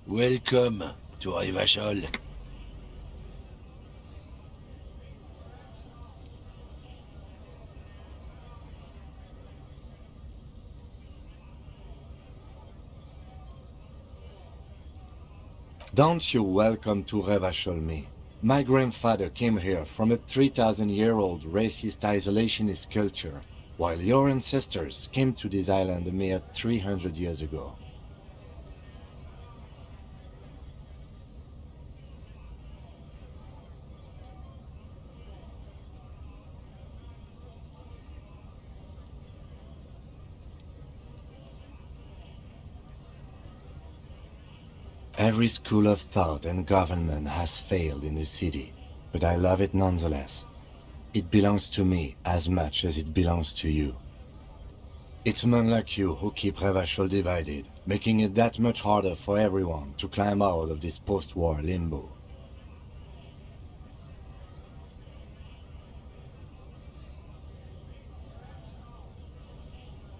Welcome to Revachol. Don't you welcome to Revachol me. My grandfather came here from a 3,000-year-old racist isolationist culture, while your ancestors came to this island a mere 300 years ago. Every school of thought and government has failed in this city, but I love it nonetheless. It belongs to me as much as it belongs to you. It's men like you who keep Revachol divided, making it that much harder for everyone to climb out of this post-war limbo.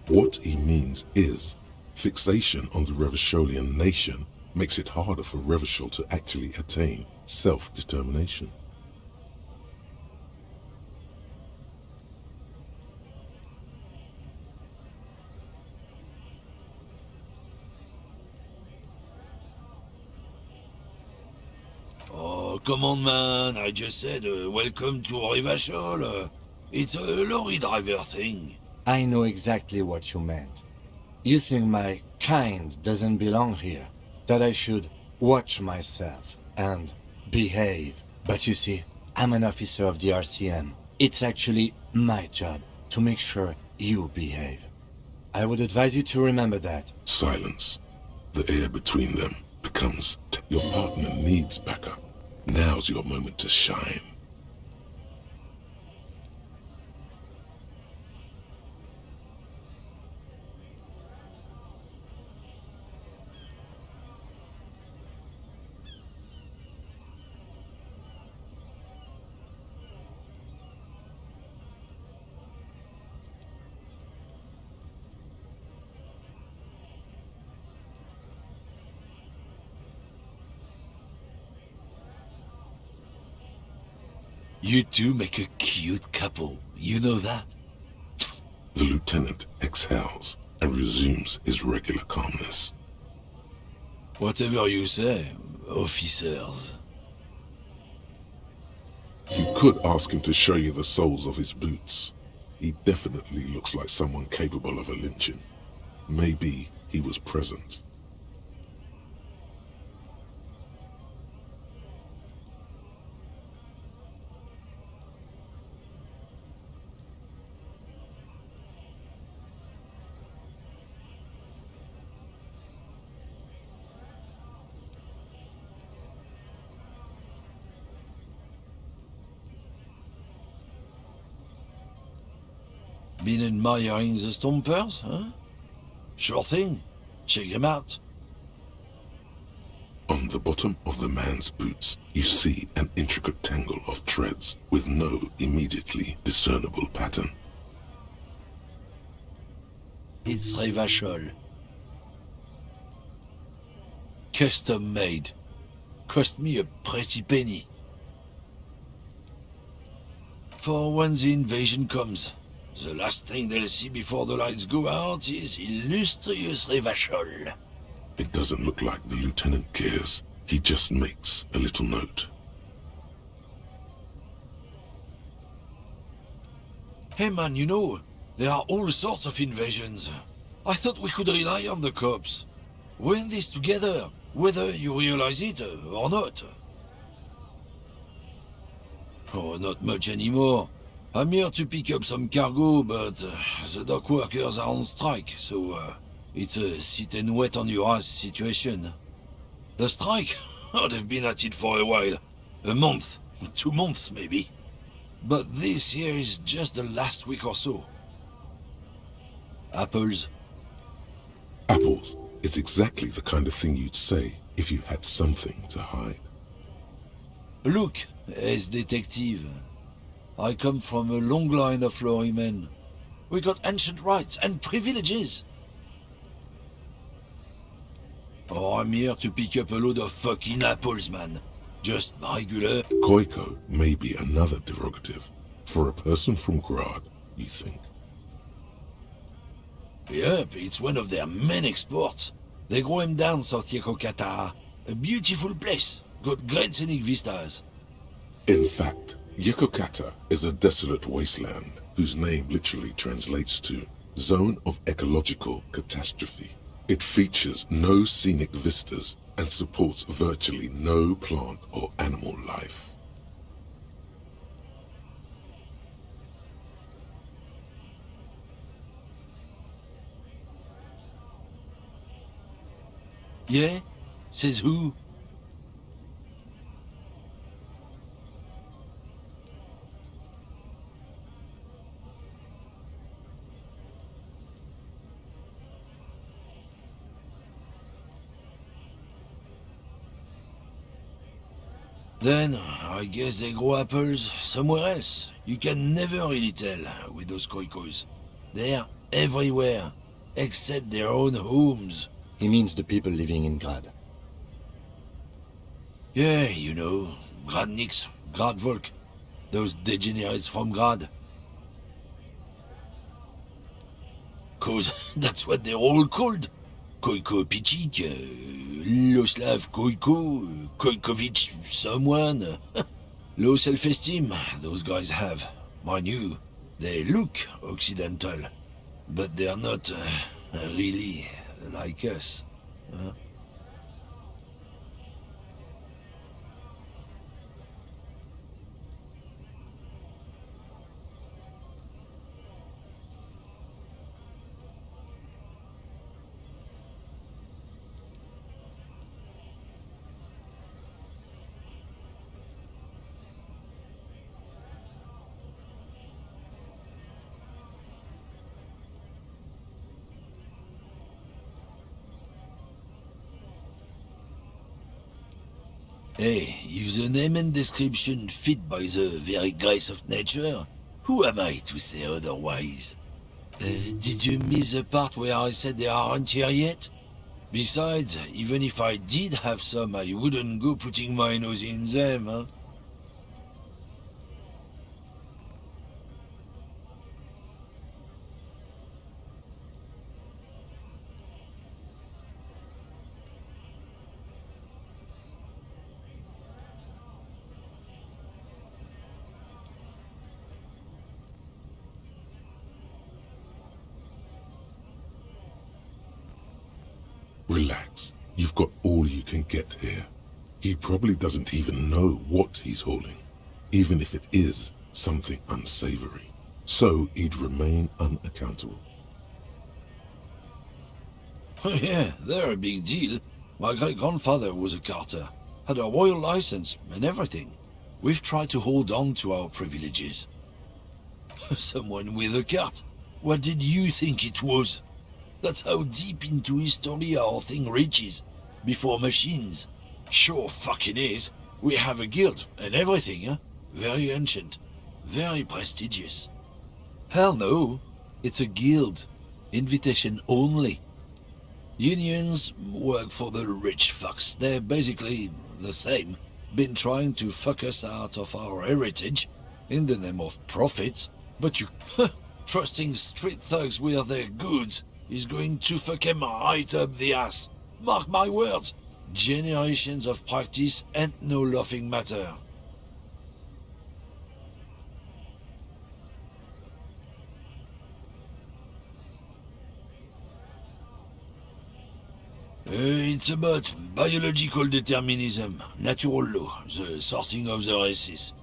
What he means is, fixation on the Revacholian nation makes it harder for Revachol to actually attain self-determination. Oh, come on, man. I just said welcome to Revachol. It's a lorry driver thing. I know exactly what you meant. You think my kind doesn't belong here, that I should watch myself and behave. But you see, I'm an officer of the RCM. It's actually my job to make sure you behave. I would advise you to remember that. Silence. The air between them becomes your partner needs backup. Now's your moment to shine. You two make a cute couple. You know that? The lieutenant exhales and resumes his regular calmness. Whatever you say, officers. You could ask him to show you the soles of his boots. He definitely looks like someone capable of a lynching. Maybe he was present. Been admiring the Stompers, huh? Sure thing. Check them out. On the bottom of the man's boots, you see an intricate tangle of treads with no immediately discernible pattern. It's Revachol. Custom made. Cost me a pretty penny. For when the invasion comes, the last thing they'll see before the lights go out is illustrious Revachol. It doesn't look like the lieutenant cares. He just makes a little note. Hey man, you know, there are all sorts of invasions. I thought we could rely on the cops. We're in this together, whether you realize it or not. Oh, not much anymore. I'm here to pick up some cargo, but the dock workers are on strike, so it's a sit and wait on your ass situation. The strike? Oh, they've been at it for a while. A month, 2 months maybe. But this here is just the last week or so. Apples. Apples is exactly the kind of thing you'd say if you had something to hide. Look, as detective, I come from a long line of Lorry men. We got ancient rights and privileges. Oh, I'm here to pick up a load of fucking apples, man. Just regular. Koiko may be another derogative. For a person from Grad, you think? Yep, it's one of their main exports. They grow him down south Yekokata. A beautiful place. Got great scenic vistas. In fact, Yekokata is a desolate wasteland whose name literally translates to Zone of Ecological Catastrophe. It features no scenic vistas and supports virtually no plant or animal life. Yeah? Says who? Then, I guess they grow apples somewhere else. You can never really tell with those koikos. They're everywhere, except their own homes. He means the people living in Grad. Yeah, you know, Gradniks, Gradvolk, those degenerates from Grad. 'Cause that's what they're all called. Koiko Pichik, Loslav Koiko, Koikovich someone. Low self-esteem, those guys have. Mind you, they look Occidental, but they're not really like us. Huh? Hey, if the name and description fit by the very grace of nature, who am I to say otherwise? Did you miss the part where I said they aren't here yet? Besides, even if I did have some, I wouldn't go putting my nose in them, huh? Relax. You've got all you can get here. He probably doesn't even know what he's hauling, even if it is something unsavory. So he'd remain unaccountable. Oh yeah, they're a big deal. My great-grandfather was a carter, had a royal license and everything. We've tried to hold on to our privileges. Someone with a cart? What did you think it was? That's how deep into history our thing reaches. Before machines. Sure fucking is. We have a guild and everything, huh? Very ancient. Very prestigious. Hell no. It's a guild. Invitation only. Unions work for the rich fucks. They're basically the same. Been trying to fuck us out of our heritage in the name of profit. But you... trusting street thugs with their goods is going to fuck him right up the ass. Mark my words. Generations of practice ain't no laughing matter. It's about biological determinism, natural law, the sorting of the races.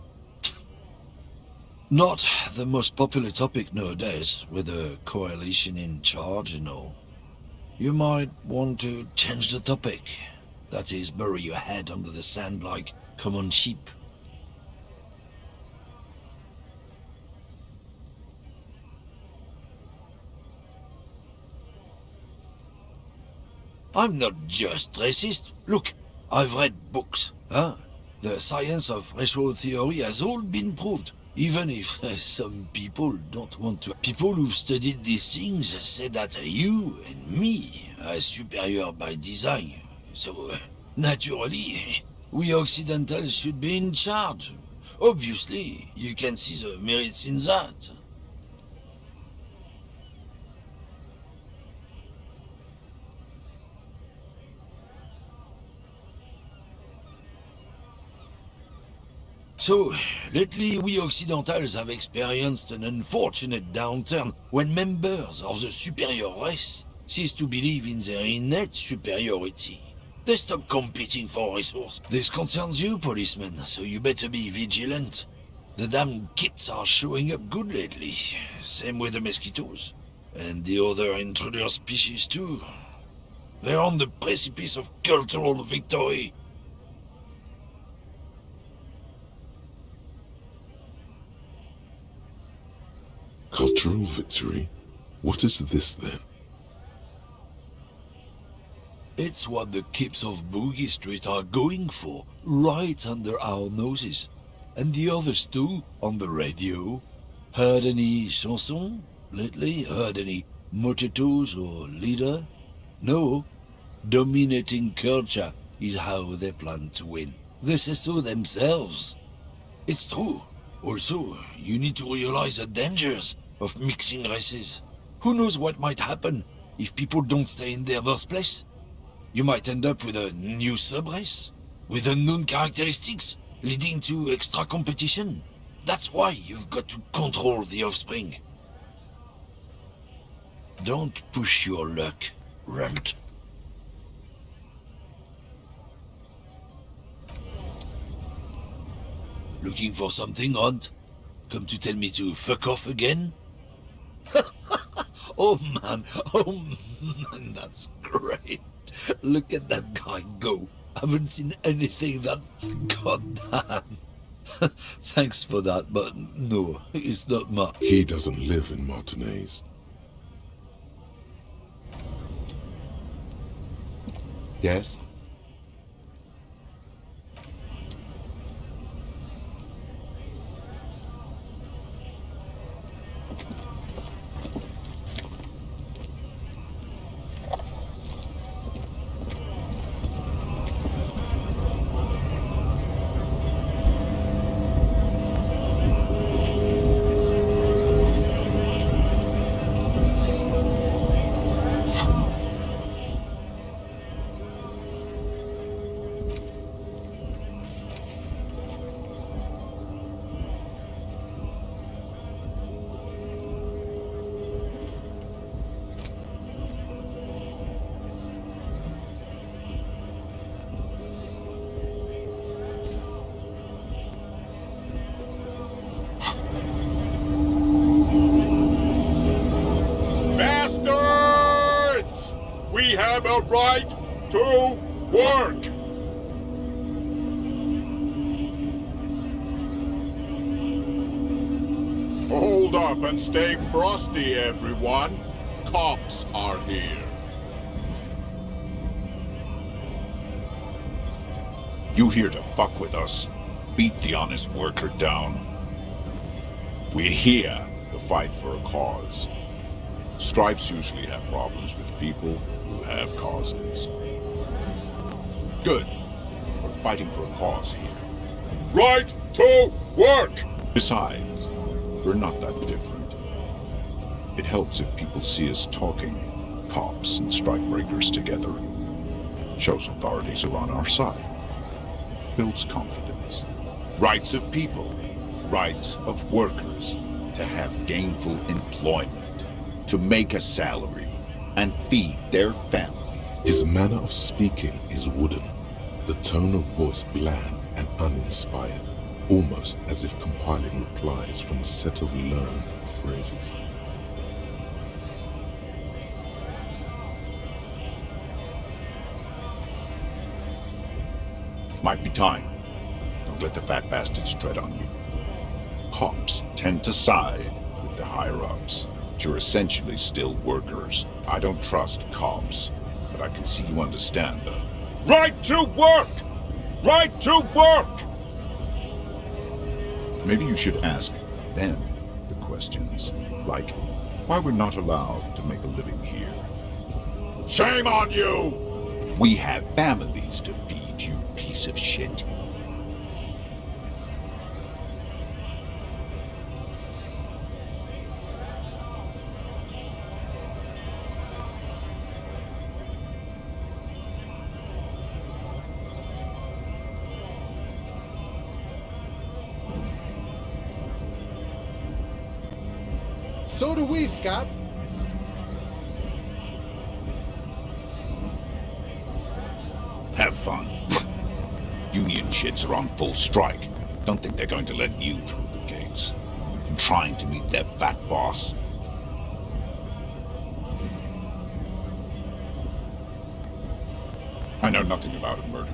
Not the most popular topic nowadays, with a coalition in charge and all. You might want to change the topic. That is, bury your head under the sand like common sheep. I'm not just racist. Look, I've read books, huh? The science of racial theory has all been proved. Even if some people don't want to. People who've studied these things say that you and me are superior by design. So, naturally, we Occidentals should be in charge. Obviously, you can see the merits in that. So, lately we Occidentals have experienced an unfortunate downturn when members of the superior race cease to believe in their innate superiority. They stop competing for resource. This concerns you, policeman, so you better be vigilant. The damn kids are showing up good lately. Same with the mosquitoes. And the other intruder species too. They're on the precipice of cultural victory. Cultural victory? What is this then? It's what the kids of Boogie Street are going for, right under our noses. And the others too, on the radio. Heard any chansons lately? Heard any motetos or leader? No. Dominating culture is how they plan to win. They say so themselves. It's true. Also, you need to realize the dangers of mixing races. Who knows what might happen if people don't stay in their birthplace? You might end up with a new sub-race, with unknown characteristics, leading to extra competition. That's why you've got to control the offspring. Don't push your luck, Runt. Looking for something, Runt? Come to tell me to fuck off again? Oh man, that's great. Look at that guy go. Haven't seen anything that... goddamn. Thanks for that, but no, it's not much. He doesn't live in Martinez. Yes? We have a right to work! Hold up and stay frosty, everyone. Cops are here. You here to fuck with us? Beat the honest worker down. We're here to fight for a cause. Stripes usually have problems with people who have causes. Good. We're fighting for a cause here. Right to work! Besides, we're not that different. It helps if people see us talking, cops and strikebreakers together. Shows authorities are on our side. Builds confidence. Rights of people. Rights of workers. To have gainful employment. To make a salary and feed their family. His manner of speaking is wooden, the tone of voice bland and uninspired, almost as if compiling replies from a set of learned phrases. Might be time. Don't let the fat bastards tread on you. Cops tend to side with the higher-ups. You're essentially still workers. I don't trust cops, but I can see you understand the... Right to work! Right to work! Maybe you should ask them the questions, like why we're not allowed to make a living here. Shame on you! We have families to feed, you piece of shit. So do we, Scab. Have fun. Union shits are on full strike. Don't think they're going to let you through the gates. I'm trying to meet their fat boss. I know nothing about a murder.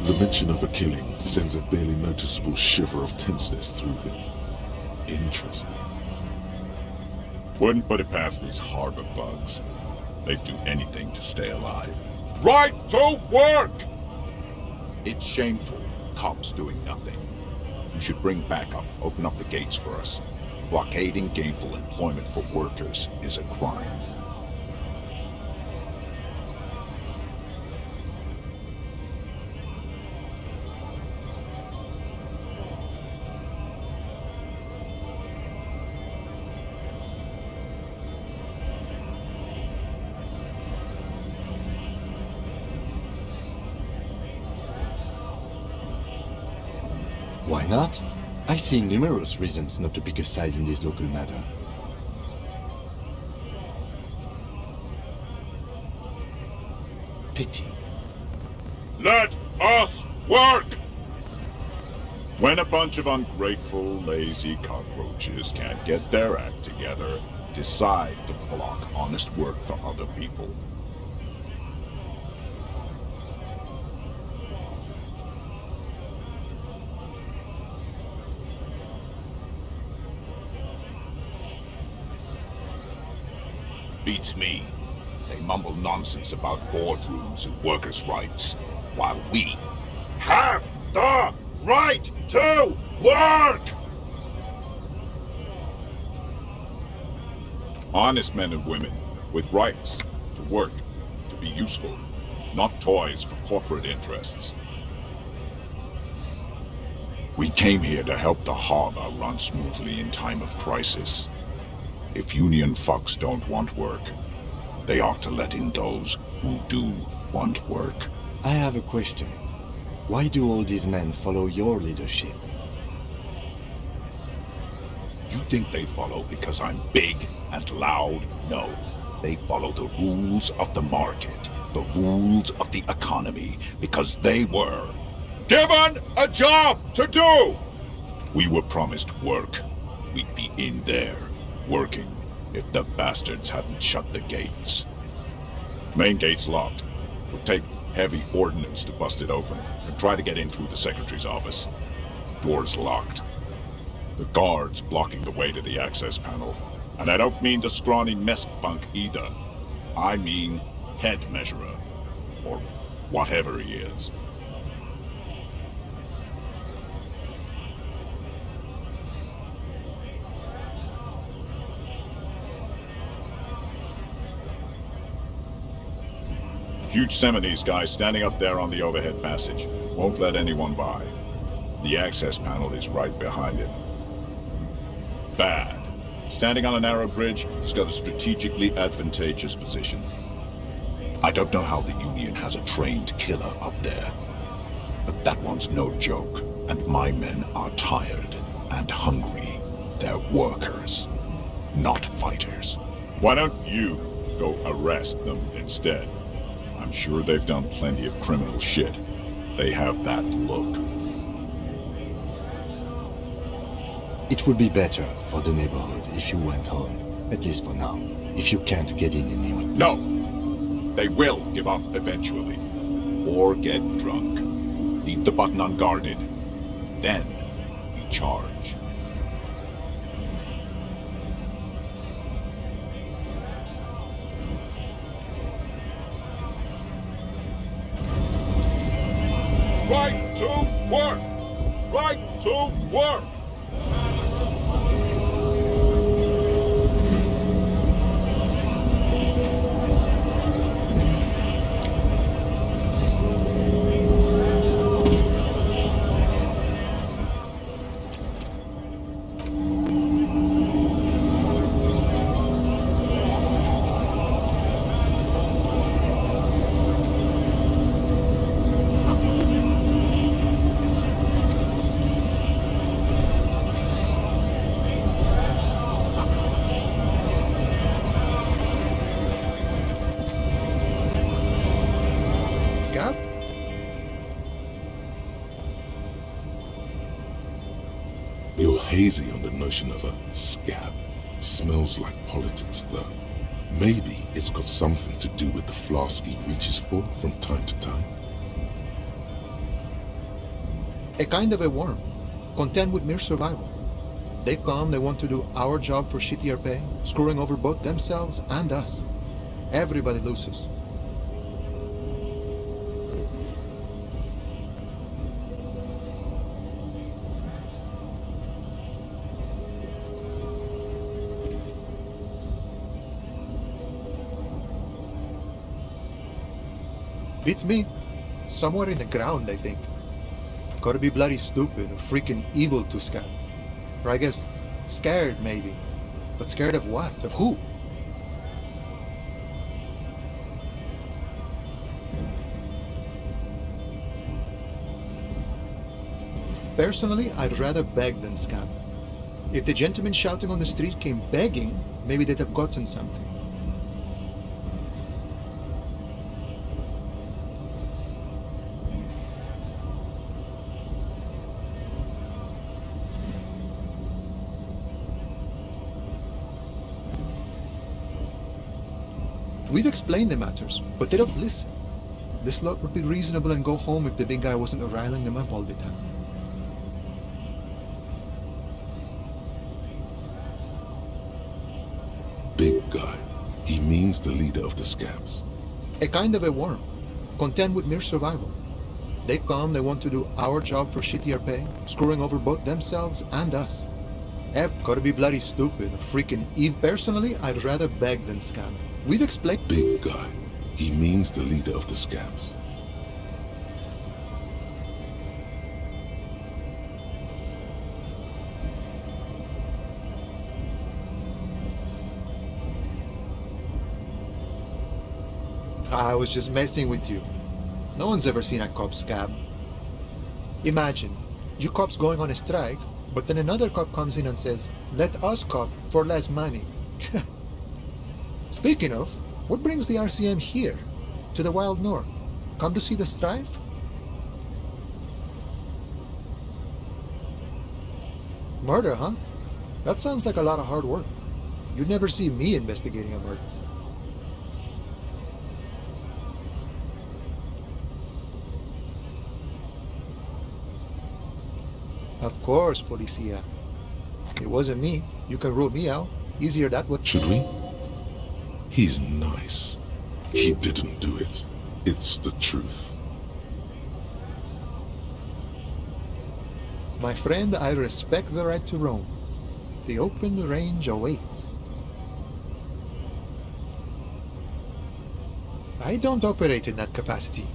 The mention of a killing sends a barely noticeable shiver of tenseness through him. Interesting. Wouldn't put it past these harbor bugs. They'd do anything to stay alive. Right to work! It's shameful. Cops doing nothing. You should bring backup, open up the gates for us. Blockading gainful employment for workers is a crime. Why not? I see numerous reasons not to pick a side in this local matter. Pity. Let us work! When a bunch of ungrateful, lazy cockroaches can't get their act together, decide to block honest work for other people. Beats me. They mumble nonsense about boardrooms and workers' rights, while we have the right to work! Honest men and women with rights to work, to be useful, not toys for corporate interests. We came here to help the harbor run smoothly in time of crisis. If union fucks don't want work, they ought to let in those who do want work. I have a question. Why do all these men follow your leadership? You think they follow because I'm big and loud? No. They follow the rules of the market, the rules of the economy, because they were Given a job to do! We were promised work. We'd be in there, working, if the bastards hadn't shut the gates. Main gate's locked. Would take heavy ordnance to bust it open. Could try to get in through the secretary's office. Door's locked. The guard's blocking the way to the access panel. And I don't mean the scrawny mess bunk either. I mean head measurer. Or whatever he is. Huge Seminese guy standing up there on the overhead passage. Won't let anyone by. The access panel is right behind him. Bad. Standing on a narrow bridge, he's got a strategically advantageous position. I don't know how the Union has a trained killer up there. But that one's no joke, and my men are tired and hungry. They're workers, not fighters. Why don't you go arrest them instead? I'm sure they've done plenty of criminal shit. They have that look. It would be better for the neighborhood if you went home, at least for now, if you can't get in anyway. No! They will give up eventually. Or get drunk. Leave the button unguarded. Then we charge. Right to work! Right to work! Scab? You're hazy on the notion of a scab. Smells like politics, though. Maybe it's got something to do with the flask he reaches for from time to time. A kind of a worm, content with mere survival. They come, they want to do our job for shittier pay, screwing over both themselves and us. Everybody loses. Beats me. Somewhere in the ground, I think. Gotta be bloody stupid or freaking evil to Scab. Or I guess scared, maybe. But scared of what? Of who? Personally, I'd rather beg than scab. If the gentleman shouting on the street came begging, maybe they'd have gotten something. We've explained the matters, but they don't listen. This lot would be reasonable and go home if the big guy wasn't riling them up all the time. Big guy. He means the leader of the scabs. A kind of a worm, content with mere survival. They come, they want to do our job for shittier pay, screwing over both themselves and us. Gotta be bloody stupid, freaking Eve. Personally, I'd rather beg than scab. We've explained. Big guy. He means the leader of the scabs. I was just messing with you. No one's ever seen a cop scab. Imagine, you cops going on a strike, but then another cop comes in and says, "Let us cop for less money." Speaking of, what brings the RCM here, to the wild north? Come to see the strife? Murder, huh? That sounds like a lot of hard work. You'd never see me investigating a murder. Of course, Policia. It wasn't me. You can rule me out. Easier that way. Should we? He's nice. He didn't do it. It's the truth. My friend, I respect the right to roam. The open range awaits. I don't operate in that capacity.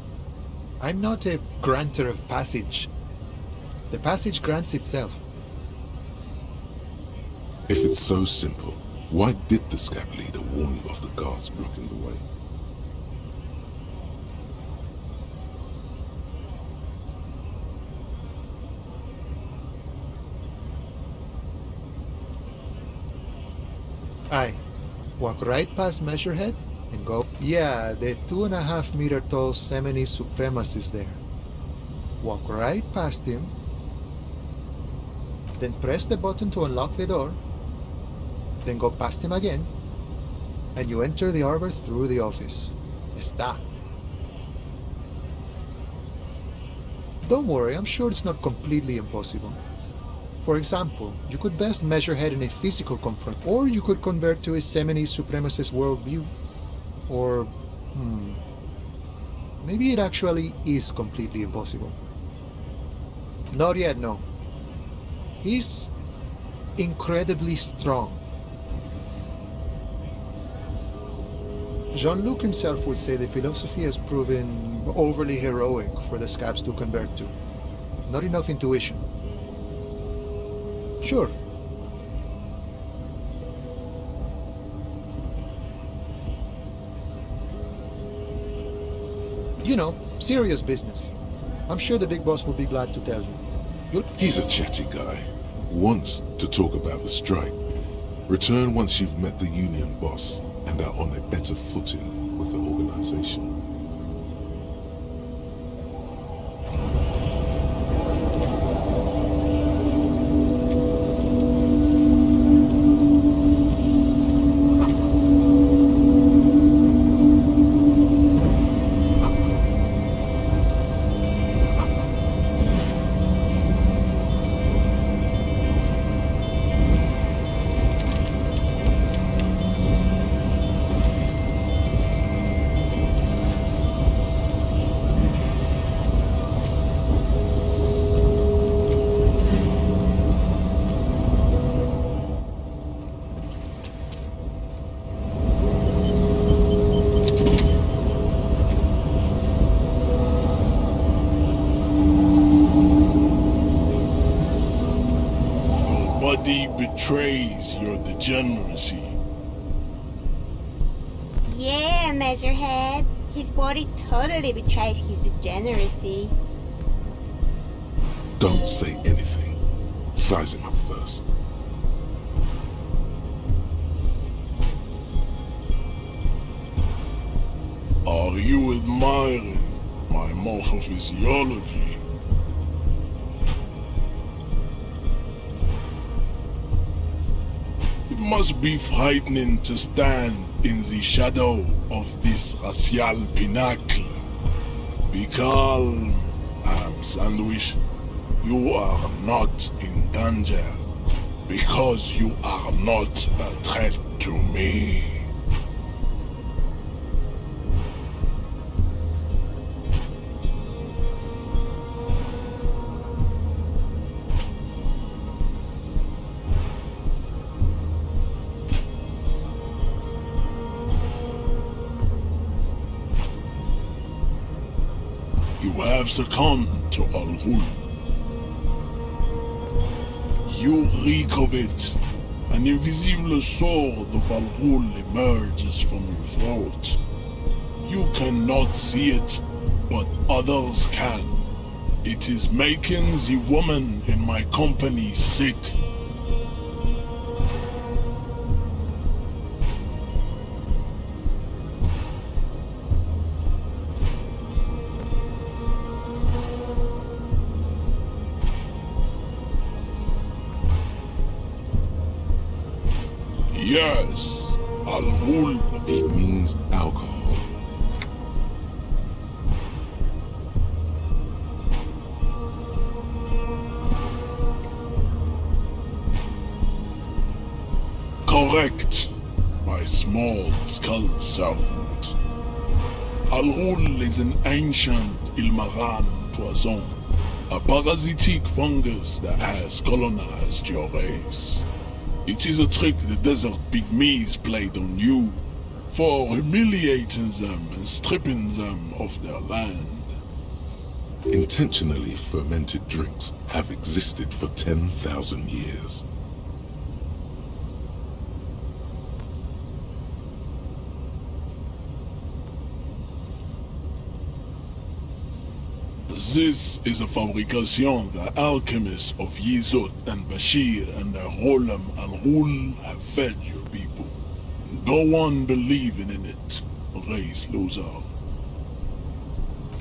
I'm not a granter of passage. The passage grants itself. If it's so simple, why did the scab leader warn you of the guards blocking the way? I walk right past MEASUREHEAD and go, yeah, the 2.5 meter tall Semini supremacist there. Walk right past him, then press the button to unlock the door, then go past him again, and you enter the arbor through the office. Está. Don't worry, I'm sure it's not completely impossible. For example, you could best MEASUREHEAD in a physical confront, or you could convert to a Semini supremacist worldview. Or, maybe it actually is completely impossible. Not yet, no. He's incredibly strong. Jean-Luc himself would say the philosophy has proven overly heroic for the scabs to convert to. Not enough intuition. Sure. You know, serious business. I'm sure the big boss will be glad to tell you. He's a chatty guy. Wants to talk about the strike. Return once you've met the union boss and are on a better footing with the organization. body betrays your degeneracy. Yeah, Measurehead. His body totally betrays his degeneracy. Don't say anything. Size him up first. Are you admiring my morphophysiology? It must be frightening to stand in the shadow of this racial pinnacle. Be calm, Sandwich. You are not in danger because you are not a threat to me. You have succumbed to Al-Ghul. You reek of it. An invisible sword of Al-Ghul emerges from your throat. You cannot see it, but others can. It is making the woman in my company sick. Yes, Al-Ghul. It means alcohol. Correct, my small skull servant. Al-Ghul is an ancient Ilmaran poison, a parasitic fungus that has colonized your race. It is a trick the desert pygmies played on you, for humiliating them and stripping them of their land. Intentionally fermented drinks have existed for 10,000 years. This is a fabrication the alchemists of Yizot and Bashir and their Rolam and Rul have fed your people. Go on believing in it, race loser.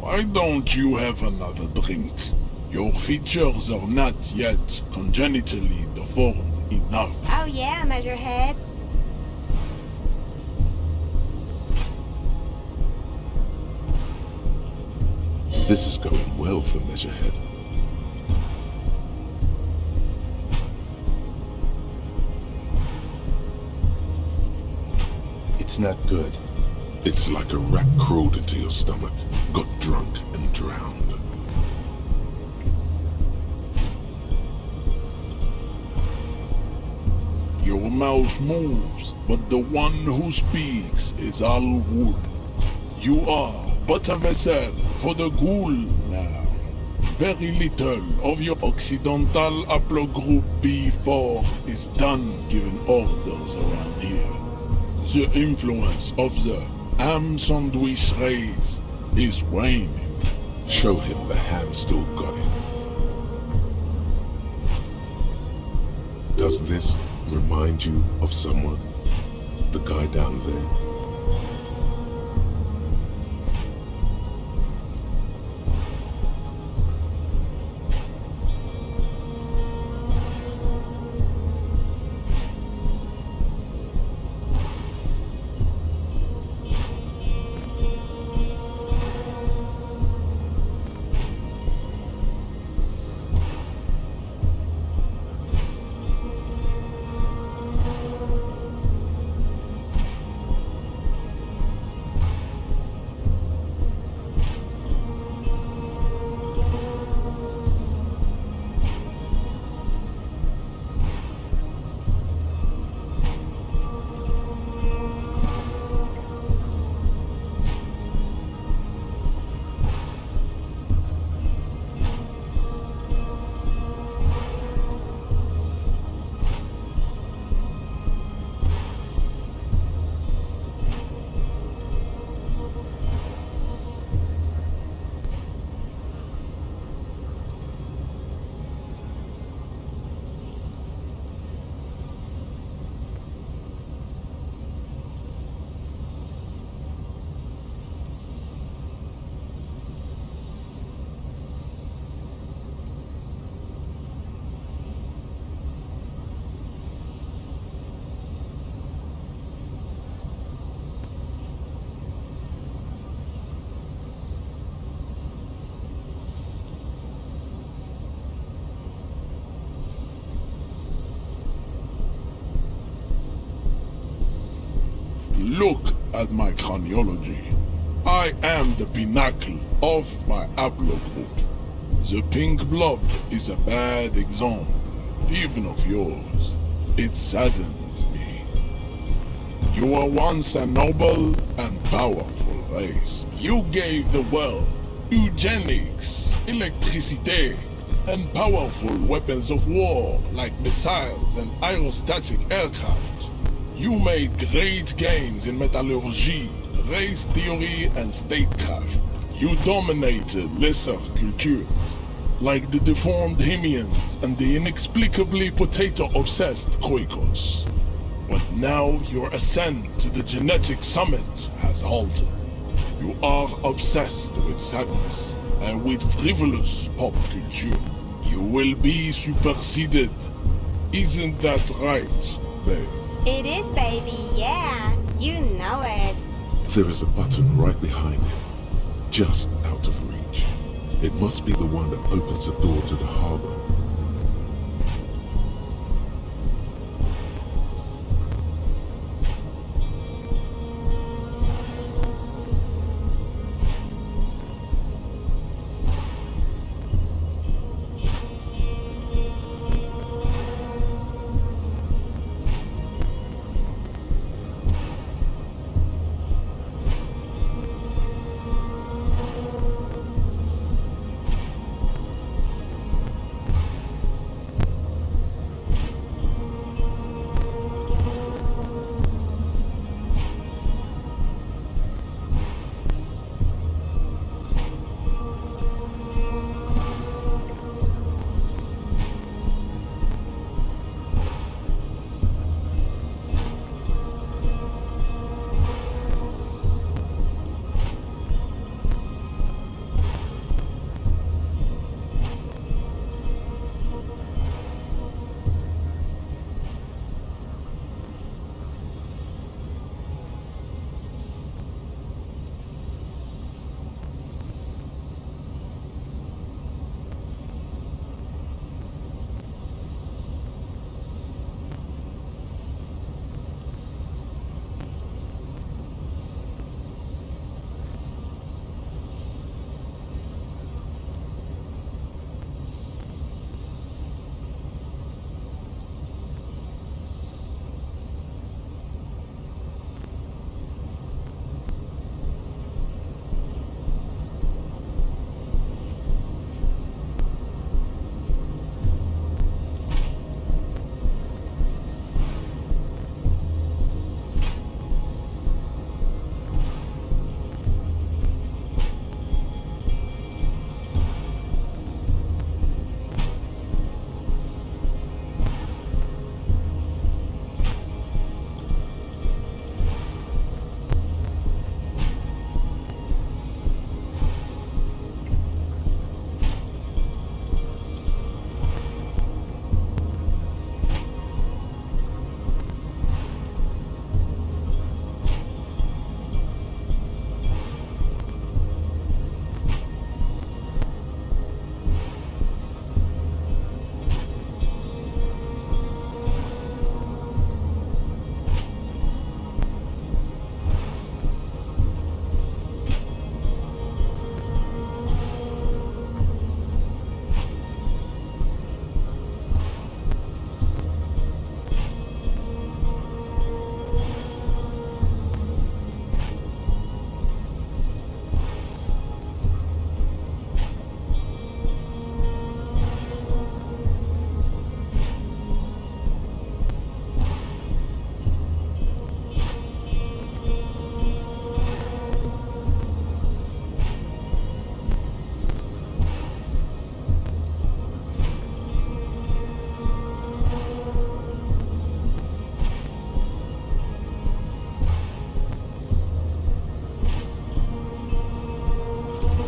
Why don't you have another drink? Your features are not yet congenitally deformed enough. Oh yeah, Measurehead. This is going well for Measurehead. It's not good. It's like a rat crawled into your stomach, got drunk and drowned. Your mouth moves, but the one who speaks is Al-Ghul. You are but a vessel for the Ghoul now. Very little of your Occidental haplogroup B4 is done giving orders around here. The influence of the ham sandwich race is waning. Show him the ham still got it. Does this remind you of someone? The guy down there? Look at my chronology. I am the pinnacle of my haplogroup. The pink blob is a bad example, even of yours. It saddens me. You were once a noble and powerful race. You gave the world eugenics, electricity, and powerful weapons of war like missiles and aerostatic aircraft. You made great gains in metallurgy, race theory, and statecraft. You dominated lesser cultures, like the deformed Hemians and the inexplicably potato-obsessed Kroikos. But now your ascent to the genetic summit has halted. You are obsessed with sadness and with frivolous pop culture. You will be superseded. Isn't that right, babe? It is, baby, yeah. You know it. There is a button right behind him, just out of reach. It must be the one that opens the door to the harbor.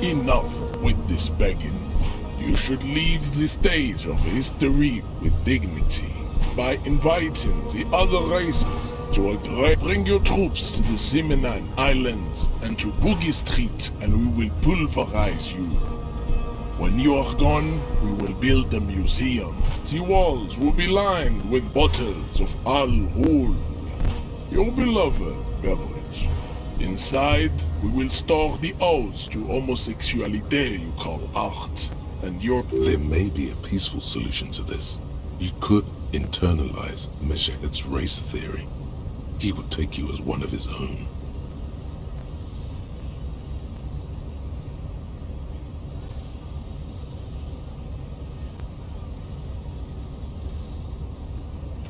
Enough with this begging. You should leave the stage of history with dignity by inviting the other races to agree. Bring your troops to the Simonine Islands and to Boogie Street, and we will pulverize you. When you are gone, we will build a museum. The walls will be lined with bottles of Al Ghul, your beloved beverage. Inside, we will store the odes to homosexuality you call art, and your... There may be a peaceful solution to this. You could internalize MEASUREHEAD's race theory. He would take you as one of his own.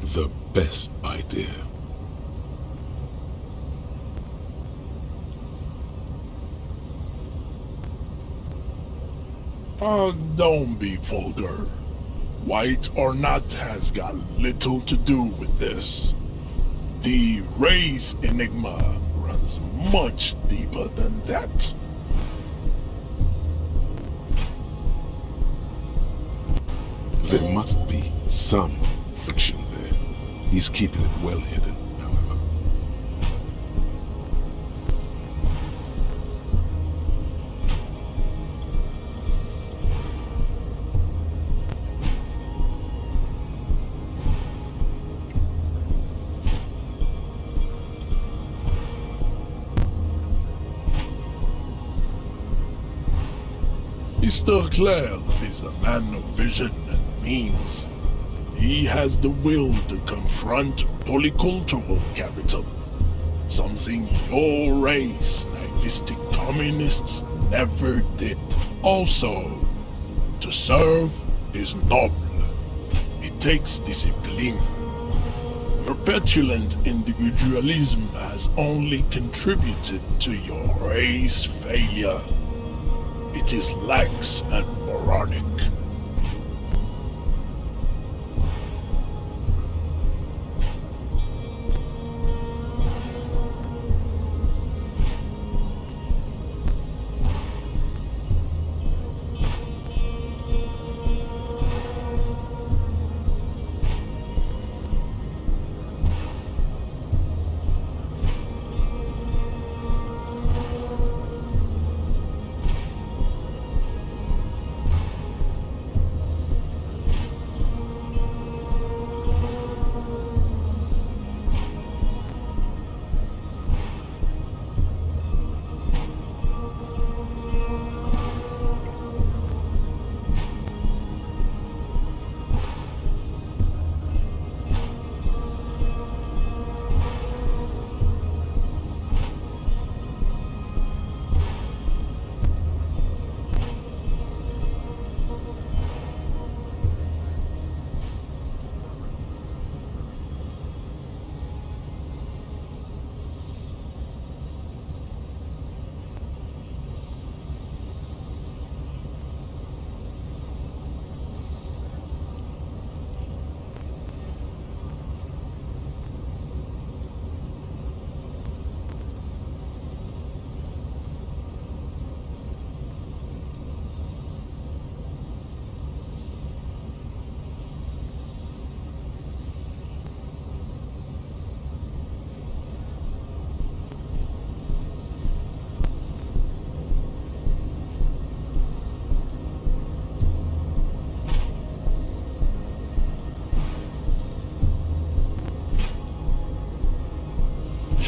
The best idea. Don't be vulgar. White or not has got little to do with this. The race enigma runs much deeper than that. There must be some friction there. He's keeping it well hidden, however. Mr. Clare is a man of vision and means. He has the will to confront polycultural capital, something your race, naivistic communists, never did. Also, to serve is noble. It takes discipline. Your petulant individualism has only contributed to your race failure. It is lax and moronic.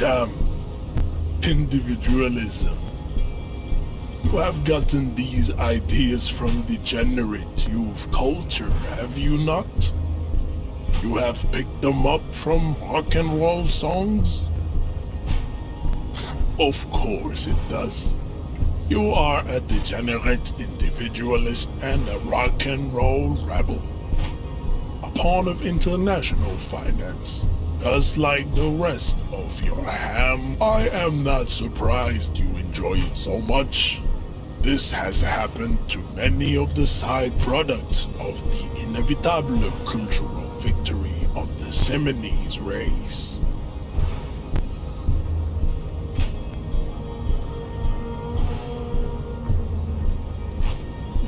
Jam. Individualism. You have gotten these ideas from degenerate youth culture, have you not? You have picked them up from rock and roll songs? Of course it does. You are a degenerate individualist and a rock and roll rebel. A pawn of international finance. Just like the rest of your ham, I am not surprised you enjoy it so much. This has happened to many of the side products of the inevitable cultural victory of the Seminoles race.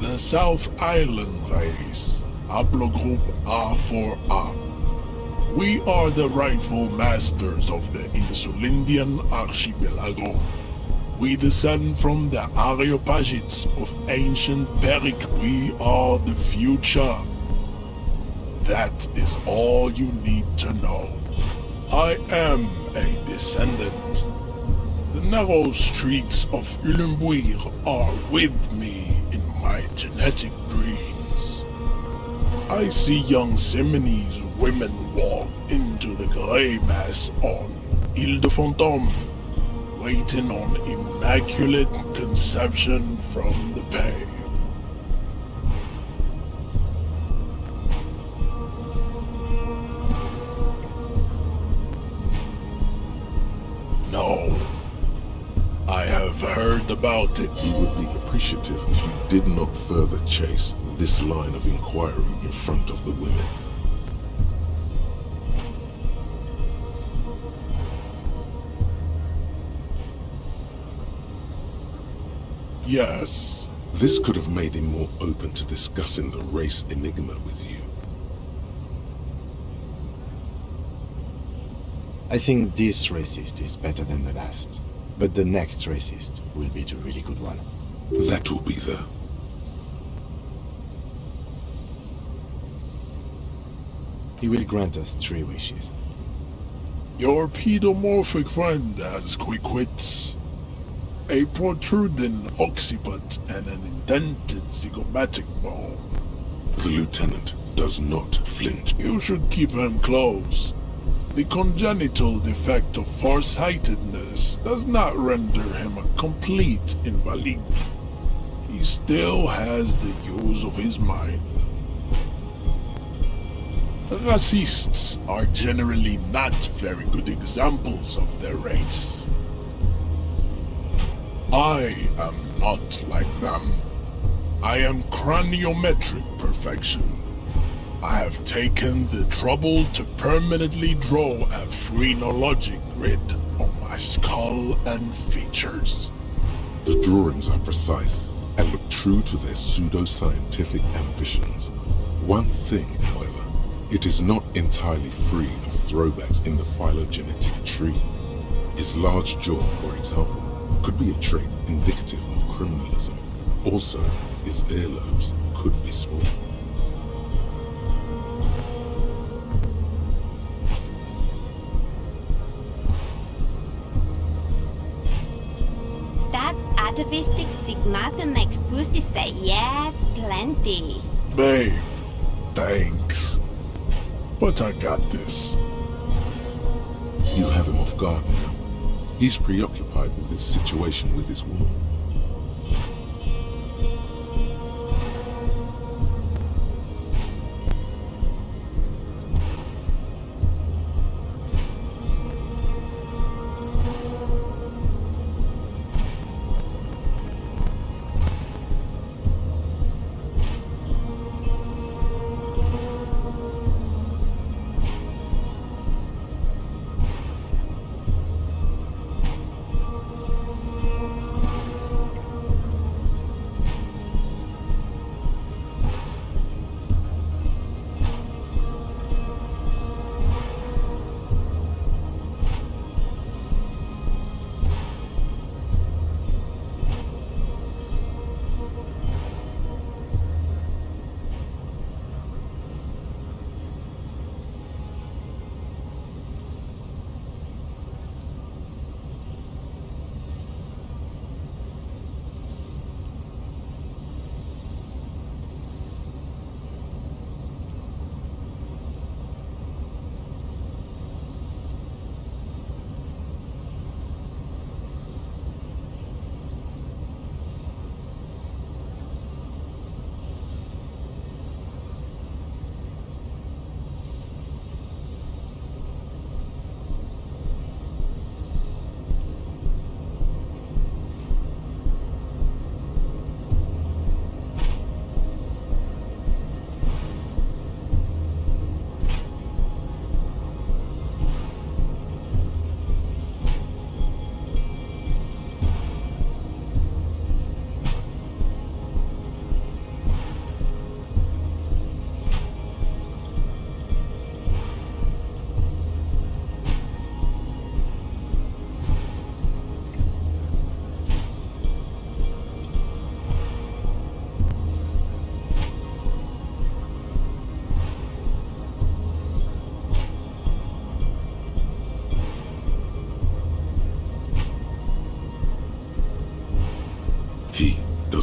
The South Island race, haplogroup A4A. We are the rightful masters of the Insulindian archipelago. We descend from the Areopagites of ancient Peric. We are the future. That is all you need to know. I am a descendant. The narrow streets of Ulembuir are with me in my genetic dreams. I see young Simonese women walk into the grey mass on Ile de Fantôme, waiting on immaculate conception from the pay. No. I have heard about it. He would be appreciative if you did not further chase this line of inquiry in front of the women. Yes. This could have made him more open to discussing the race enigma with you. I think this racist is better than the last. But the next racist will be the really good one. That will be the... He will grant us 3 wishes. Your pedomorphic friend has quick wits. A protruding occiput and an indented zygomatic bone. The lieutenant does not flinch. You should keep him close. The congenital defect of farsightedness does not render him a complete invalid. He still has the use of his mind. Racists are generally not very good examples of their race. I am not like them. I am craniometric perfection. I have taken the trouble to permanently draw a phrenologic grid on my skull and features. The drawings are precise and look true to their pseudo-scientific ambitions. One thing, however, it is not entirely free of throwbacks in the phylogenetic tree. His large jaw, for example, could be a trait indicative of criminalism. Also, his earlobes could be small. That atavistic stigmata makes pussy say yes plenty. Babe, thanks. But I got this. You have him off guard now. He's preoccupied with his situation with his woman.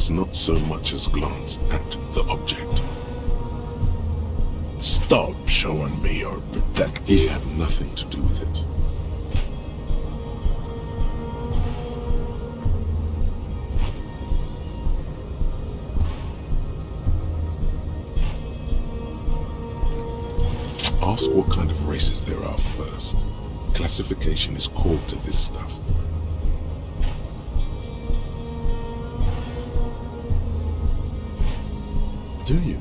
does not so much as glance at the object. Stop showing me your pathetic. He had nothing to do with it. Ask what kind of races there are first. Classification is core to this stuff. Do you?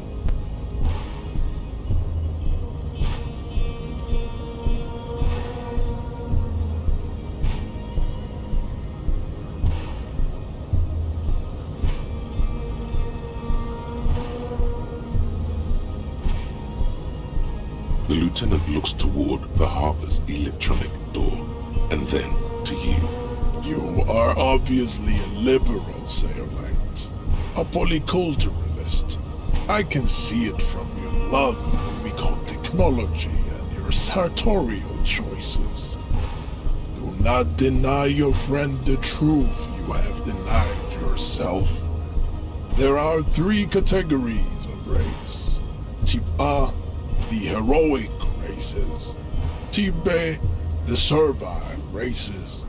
The lieutenant looks toward the harbor's electronic door, and then to you. You are obviously a liberal, Sailite. A polyculturalist. I can see it from your love of myco-technology and your sartorial choices. Do not deny your friend the truth you have denied yourself. There are 3 categories of race. Type A, the heroic races. Type B, the servile races.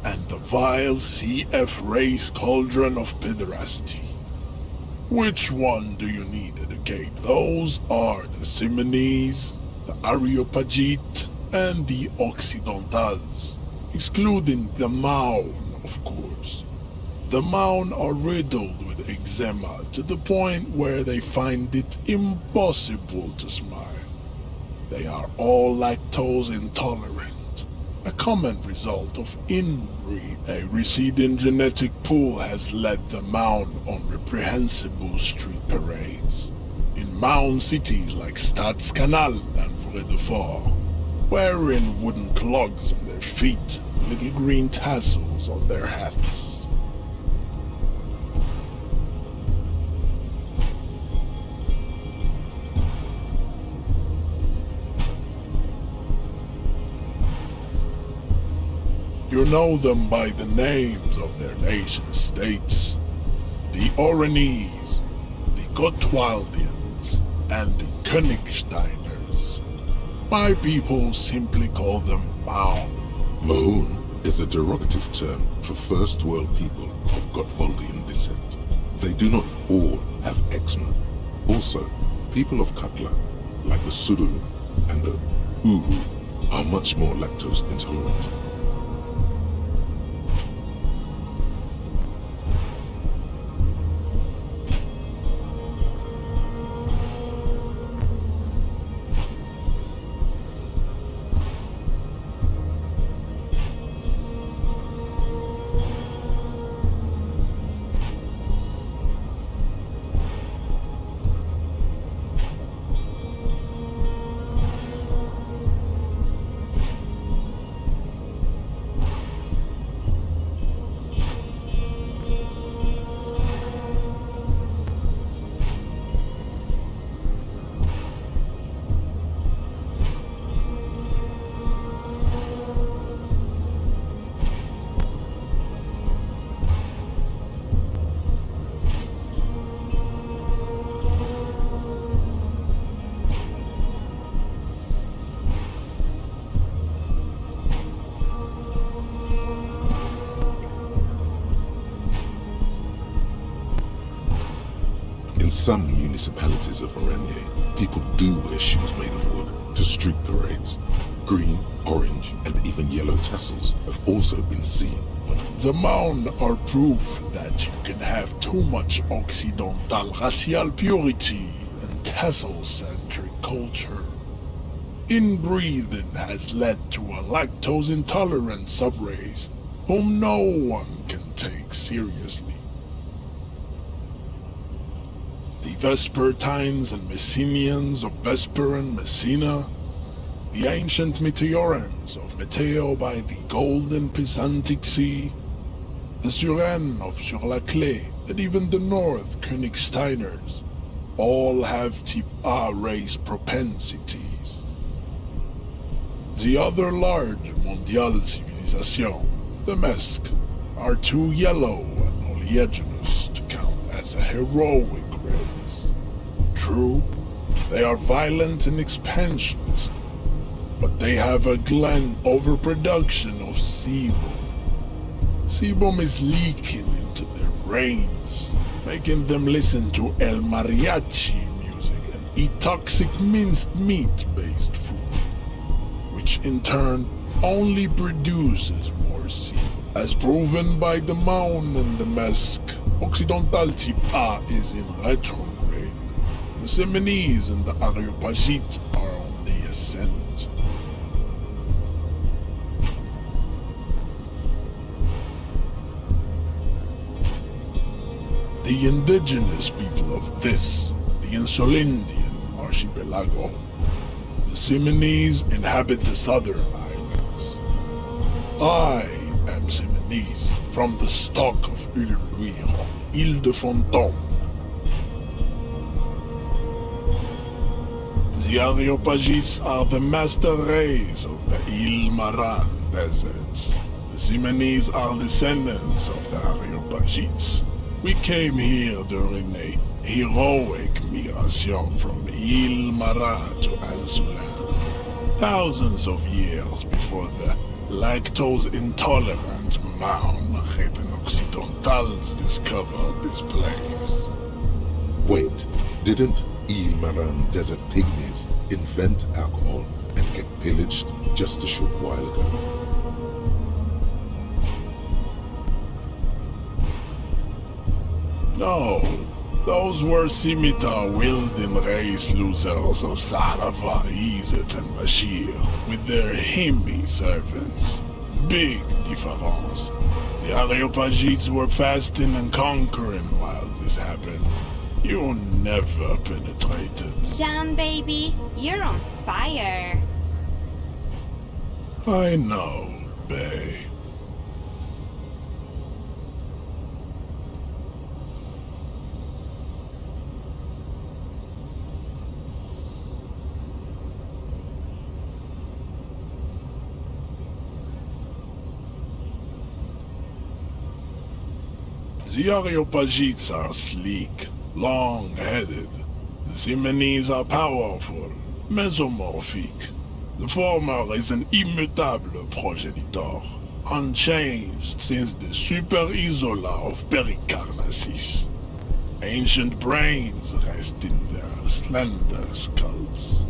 And the vile CF race cauldron of pederasty. Which one do you need, educate? Those are the Simonese, the Areopagite, and the Occidentals, excluding the Maun, of course. The Maun are riddled with eczema to the point where they find it impossible to smile. They are all lactose intolerant, a common result of inbreed. A receding genetic pool has led the Maun on reprehensible street parades. In Maun cities like Stadskanal and Vredefort, wearing wooden clogs on their feet and little green tassels on their hats. You know them by the names of their nation-states. The Oranese, the Gotwaldians, and the Königsteiners. My people simply call them Maun. Maun is a derogative term for first world people of Gotwaldian descent. They do not all have eczema. Also, people of Katla, like the Suru and the Uhu, are much more lactose intolerant. In some municipalities of Oranje, people do wear shoes made of wood to street parades. Green, orange, and even yellow tassels have also been seen. But the Maun are proof that you can have too much Occidental racial purity and tassel-centric culture. Inbreeding has led to a lactose-intolerant subrace whom no one can take seriously. The Vespertines and Messenians of Vesper and Messina, the ancient Meteorans of Meteo by the Golden Pisantic Sea, the Suren of Sur-la-Clé, and even the North Königsteiners, all have Type A race propensities. The other large Mondial civilization, the Mesk, are too yellow and oleaginous to count as a heroic race. True, they are violent and expansionist, but they have a gland overproduction of sebum. Sebum is leaking into their brains, making them listen to El Mariachi music and eat toxic minced meat-based food, which in turn only produces more sebum. As proven by the Mound and the Mask, Occidental Type A is in retrograde. The Simonese and the Areopagite are on the ascent. The indigenous people of this, the Insulindian archipelago, the Simonese inhabit the southern islands. I am Simonese, from the stock of Uluy on Ile de Fantôme. The Areopagites are the master race of the Ile Maran deserts. The Simonese are descendants of the Areopagites. We came here during a heroic migration from Ile Maran to Ansuland, thousands of years before the lactose-intolerant Marne Radeon Occidentals discovered this place. Wait, didn't Ile Maran desert pygmies invent alcohol and get pillaged just a short while ago? No, those were scimitar-wielding race losers of Sahrawa, Izet, and Bashir, with their Himmi servants. Big difference. The Areopagites were fasting and conquering while this happened. You never penetrated. Jean, baby, you're on fire. I know, babe. The Areopagites are sleek, long-headed. The Simonese are powerful, mesomorphic. The former is an immutable progenitor, unchanged since the Super Isola of Pericarnassus. Ancient brains rest in their slender skulls.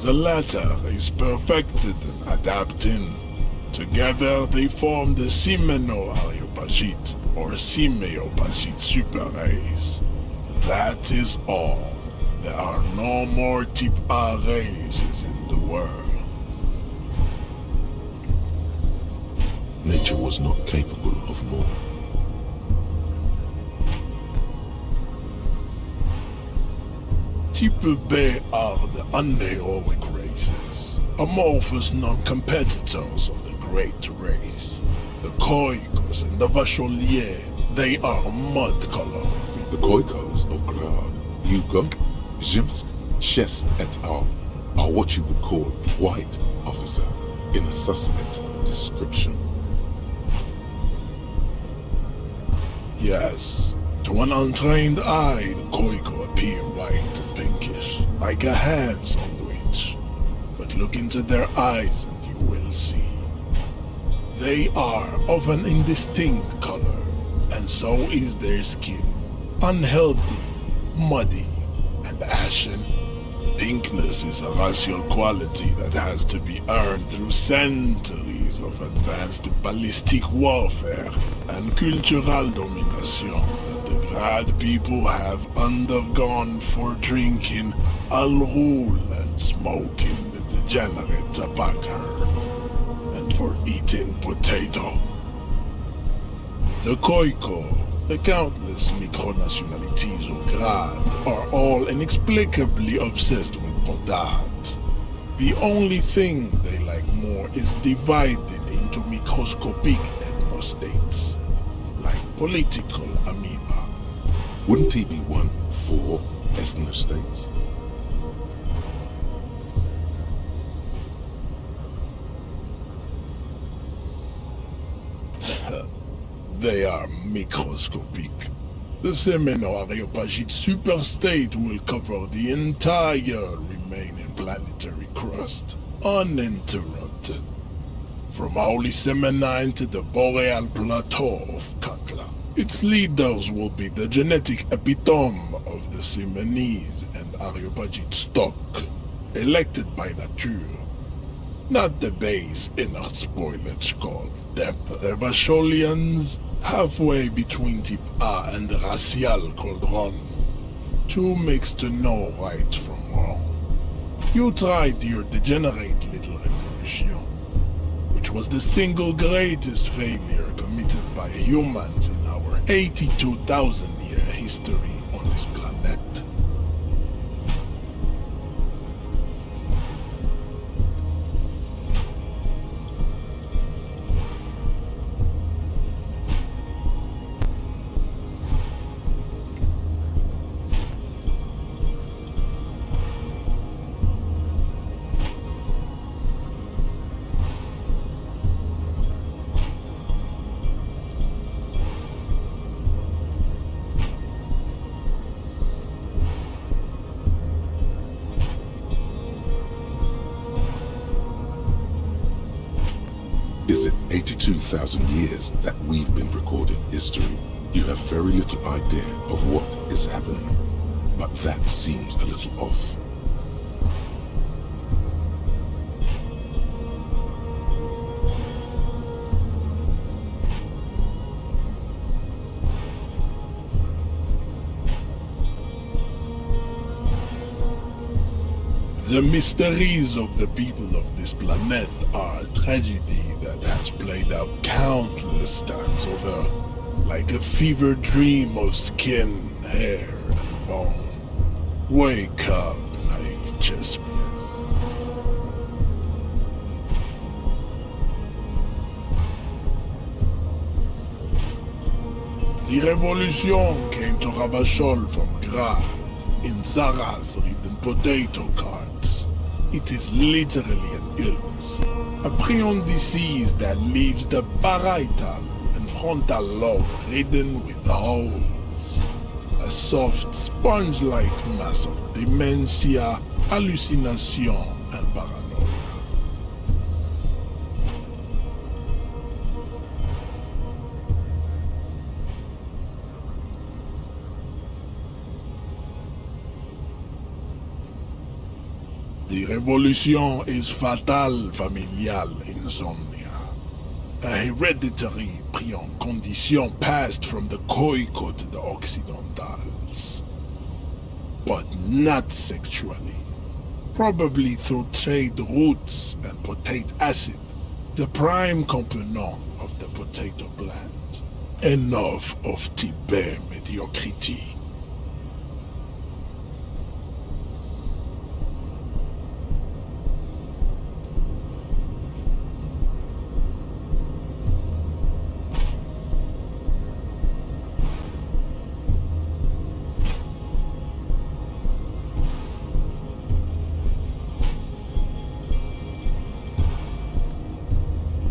The latter is perfected and adapting. Together they form the Simeno-Areopagite or Simeopagite super race. That is all. There are no more Type A races in the world. Nature was not capable of more. Type B are the unheroic races, amorphous non-competitors of the great race. The Khoikos and the Vacholier, they are mud-colored. The Khoikos of Grad, Yugo, Zhimsk, Shest et al. Are what you would call white, officer, in a suspect description. Yes, to an untrained eye, the Khoiko appear white and pinkish, like a hand sandwich. But look into their eyes and you will see. They are of an indistinct color, and so is their skin. Unhealthy, muddy, and ashen. Pinkness is a racial quality that has to be earned through centuries of advanced ballistic warfare and cultural domination that the Grad people have undergone for drinking Al-Rul and smoking the degenerate tobacco, and for eating potato. The Khoiko, the countless micronationalities of Grad, are all inexplicably obsessed with Podat. The only thing they like more is dividing into microscopic ethnostates, like political amoeba. Wouldn't he be one for ethnostates? They are microscopic. The Semeno-Areopagite superstate will cover the entire remaining planetary crust, uninterrupted. From Holy Semenine to the Boreal Plateau of Katla. Its leaders will be the genetic epitome of the Semenese and Areopagite stock, elected by nature. Not the base inner spoilage called the Revacholians, halfway between Type A and the Racial called Ron. Two mixed to know right from wrong. You tried your degenerate little revolution, which was the single greatest failure committed by humans in our 82,000-year history on this planet. Is it 82,000 years that we've been recording history? You have very little idea of what is happening, but that seems a little off. The mysteries of the people of this planet are a tragedy that has played out countless times over, like a fever dream of skin, hair, and bone. Wake up, naive Chespius. The revolution came to Ravachol from Grad, in Zara's written potato carts. It is literally an illness, a prion disease that leaves the parietal and frontal lobe ridden with holes. A soft, sponge-like mass of dementia, hallucination, and paranoia. The revolution is fatal familial insomnia, a hereditary prion condition passed from the Khoico to the Occidentals. But not sexually, probably through trade routes and potate acid, the prime component of the potato plant. Enough of Tibet mediocrity.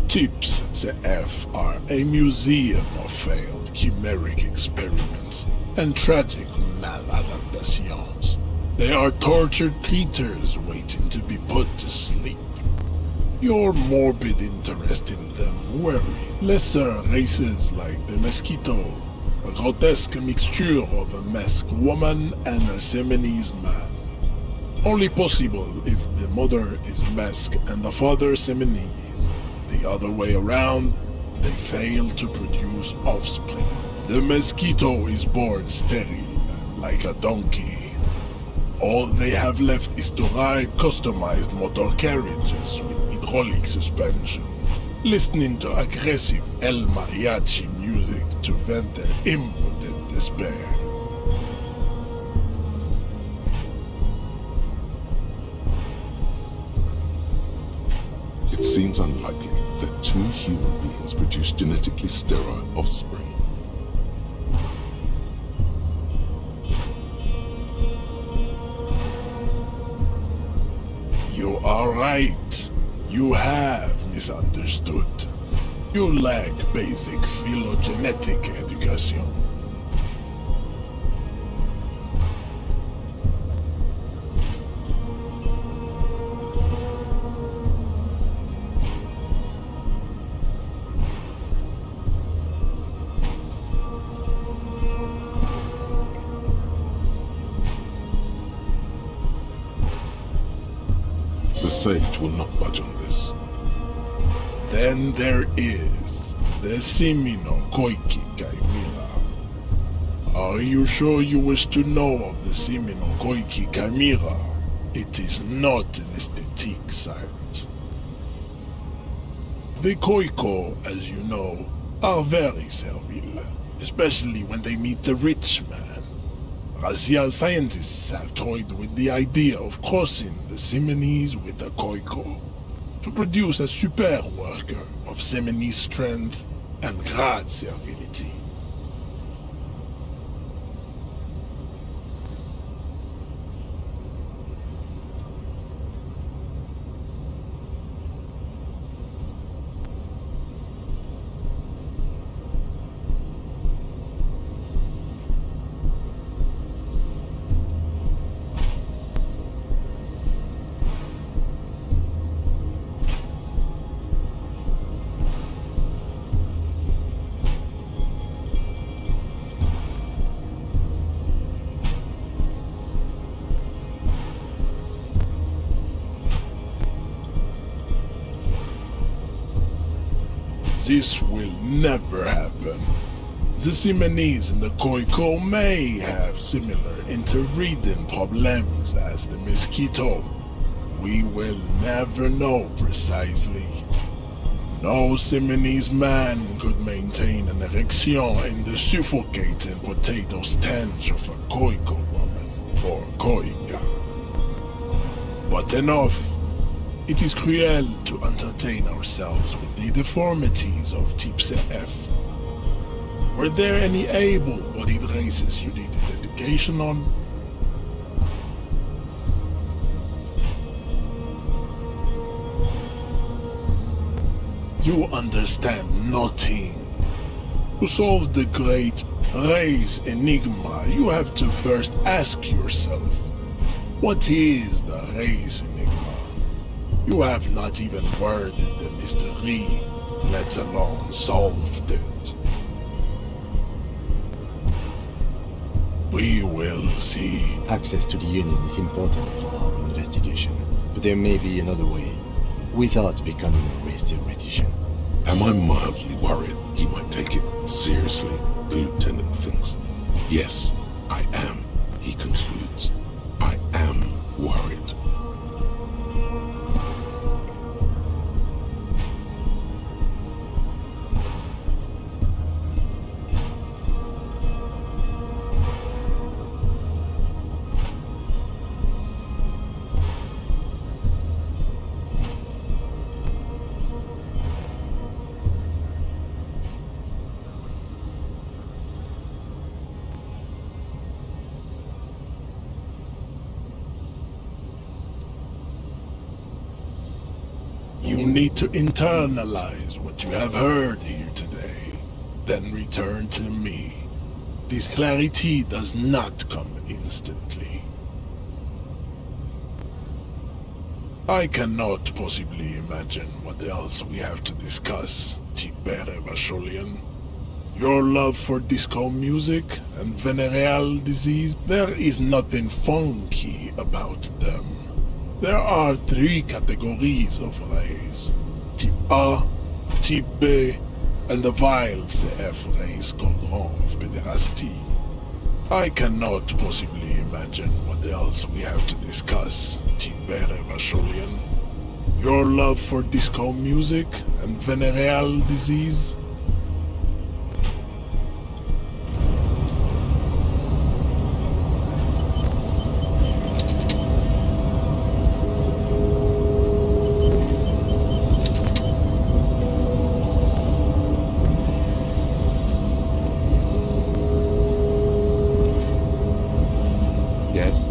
Tips CF are a museum of failed chimeric experiments and tragic maladaptations. They are tortured creatures waiting to be put to sleep. Your morbid interest in them worry lesser races like the mosquito, a grotesque mixture of a masked woman and a Semenese man. Only possible if the mother is masked and the father Semenese. The other way around, they fail to produce offspring. The mosquito is born sterile, like a donkey. All they have left is to ride customized motor carriages with hydraulic suspension, listening to aggressive El Mariachi music to vent their impotent despair. It seems unlikely that two human beings produce genetically sterile offspring. You are right. You have misunderstood. You lack basic phylogenetic education. The sage will not budge on this. Then there is the Semino Koiki Chimera. Are you sure you wish to know of the Semino Koiki Chimera? It is not an aesthetic site. The Koiko, as you know, are very servile, especially when they meet the rich man. Racial scientists have toyed with the idea of crossing the Simonese with the Koiko to produce a super worker of Simonese strength and great servility. This will never happen. The Simonese and the Koiko may have similar interbreeding problems as the mosquito. We will never know precisely. No Simonese man could maintain an erection in the suffocating potato stench of a Koiko woman or Koika. But enough. It is cruel to entertain ourselves with the deformities of Type CF. Were there any able-bodied races you needed education on? You understand nothing. To solve the great race enigma, you have to first ask yourself, what is the race enigma? You have not even worded the mystery, let alone solved it. We will see. Access to the Union is important for our investigation, but there may be another way, without becoming a race theoretician. Am I mildly worried he might take it seriously? The lieutenant thinks. Yes, I am, he concludes. I am worried. You need to internalize what you have heard here today, then return to me. This clarity does not come instantly. I cannot possibly imagine what else we have to discuss, Tibere Vasholian. Your love for disco music and venereal disease, there is nothing funky about them. There are 3 categories of race. Type A, Type B, and the vile CF race cauldron of pederasty. I cannot possibly imagine what else we have to discuss, Tibere Vasholian. Your love for disco music and venereal disease? Yes?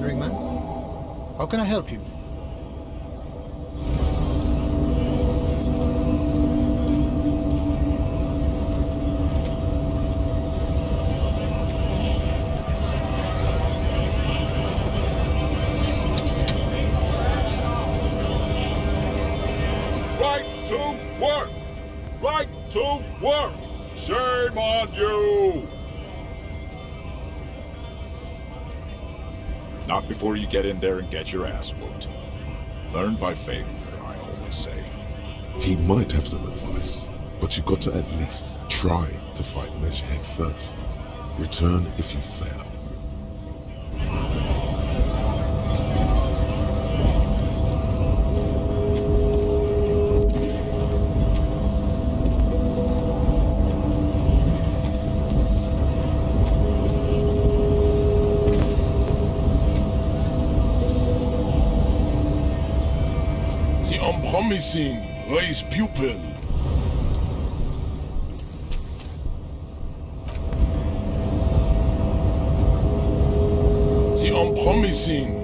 wandering man. How can I help you? Right to work! Right to work! Shame on you! Not before you get in there and get your ass whooped. Learn by failure, I always say. He might have some advice, but you got to at least try to fight Measurehead first. Return if you fail. The unpromising raise pupil. The unpromising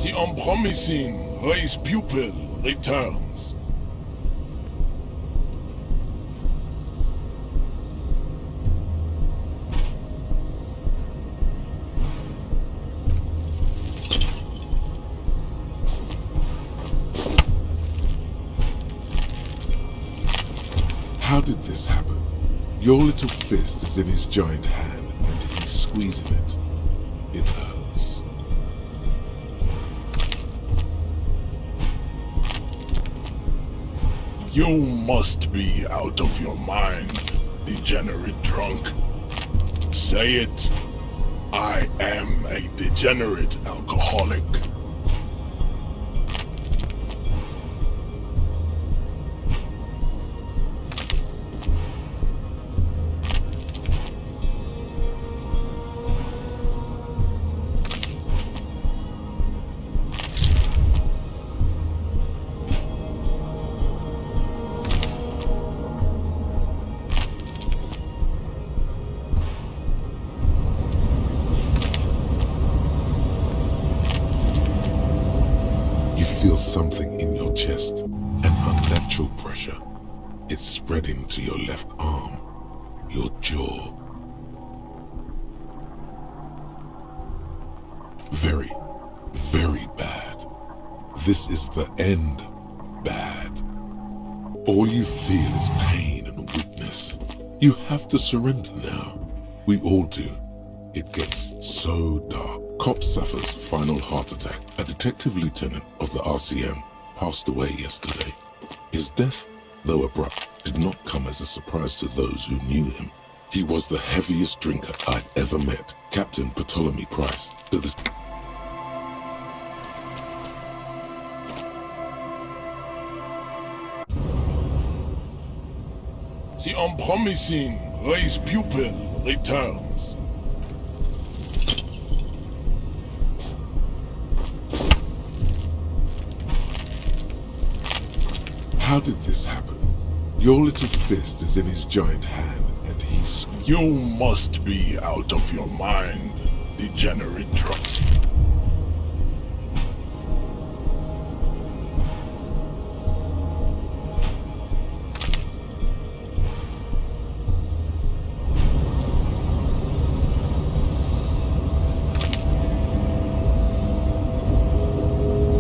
The unpromising raise pupil returns. How did this happen? Your little fist is in his giant hand and he's squeezing it. It hurts. You must be out of your mind, degenerate drunk. Say it. I am a degenerate alcoholic. Feel something in your chest, an unnatural pressure. It's spreading to your left arm, your jaw. Very, very bad. This is the end bad. All you feel is pain and weakness. You have to surrender now. We all do. It gets so dark. Cop suffers final heart attack. A detective lieutenant of the RCM passed away yesterday. His death, though abrupt, did not come as a surprise to those who knew him. He was the heaviest drinker I'd ever met. Captain Ptolemy Price. To this The unpromising raise pupil returns. How did this happen? Your little fist is in his giant hand and he's... You must be out of your mind, degenerate drunk.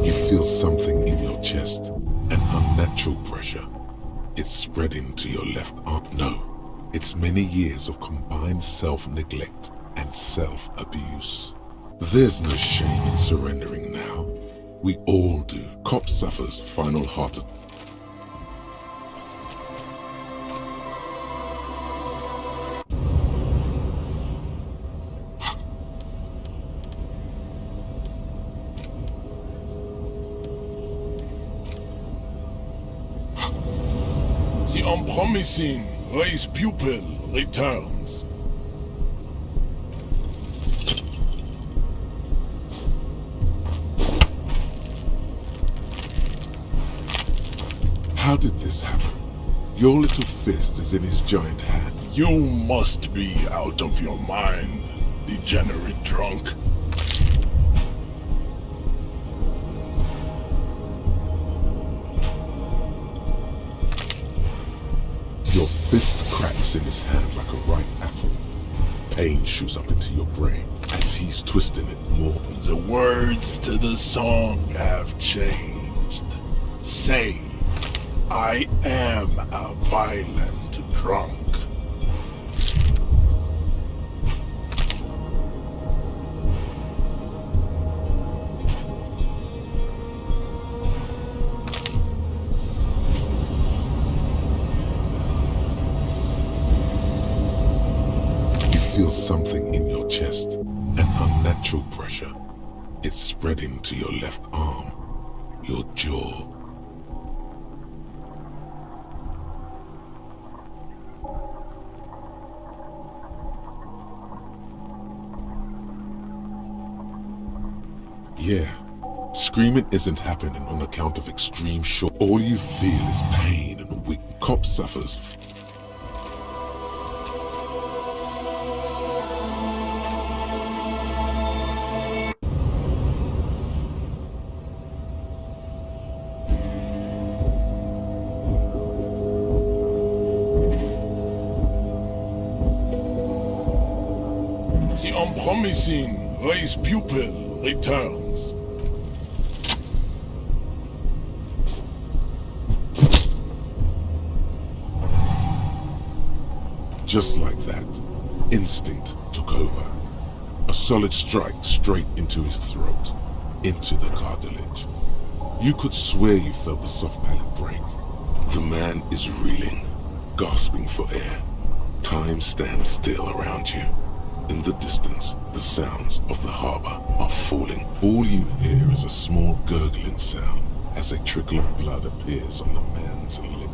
You feel something in your chest, an unnatural pressure. It's spreading to your left arm. No, it's many years of combined self-neglect and self-abuse. There's no shame in surrendering now. We all do. Cop suffers final heart attack. The unpromising raise pupil returns. How How did this happen? Your little fist is in his giant hand. You must be out of your mind, degenerate drunk. Your fist cracks in his hand like a ripe apple. Pain shoots up into your brain as he's twisting it more. The words to the song have changed. Say, I am a violent drunk. Feel something in your chest, an unnatural pressure. It's spreading to your left arm, your jaw. Yeah, screaming isn't happening on account of extreme shock. All you feel is pain and weak. Cop suffers. The unpromising raised pupil returns. Just like that, instinct took over. A solid strike straight into his throat, into the cartilage. You could swear you felt the soft palate break. The man is reeling, gasping for air. Time stands still around you. In the distance, the sounds of the harbor are falling. All you hear is a small gurgling sound as a trickle of blood appears on the man's lip.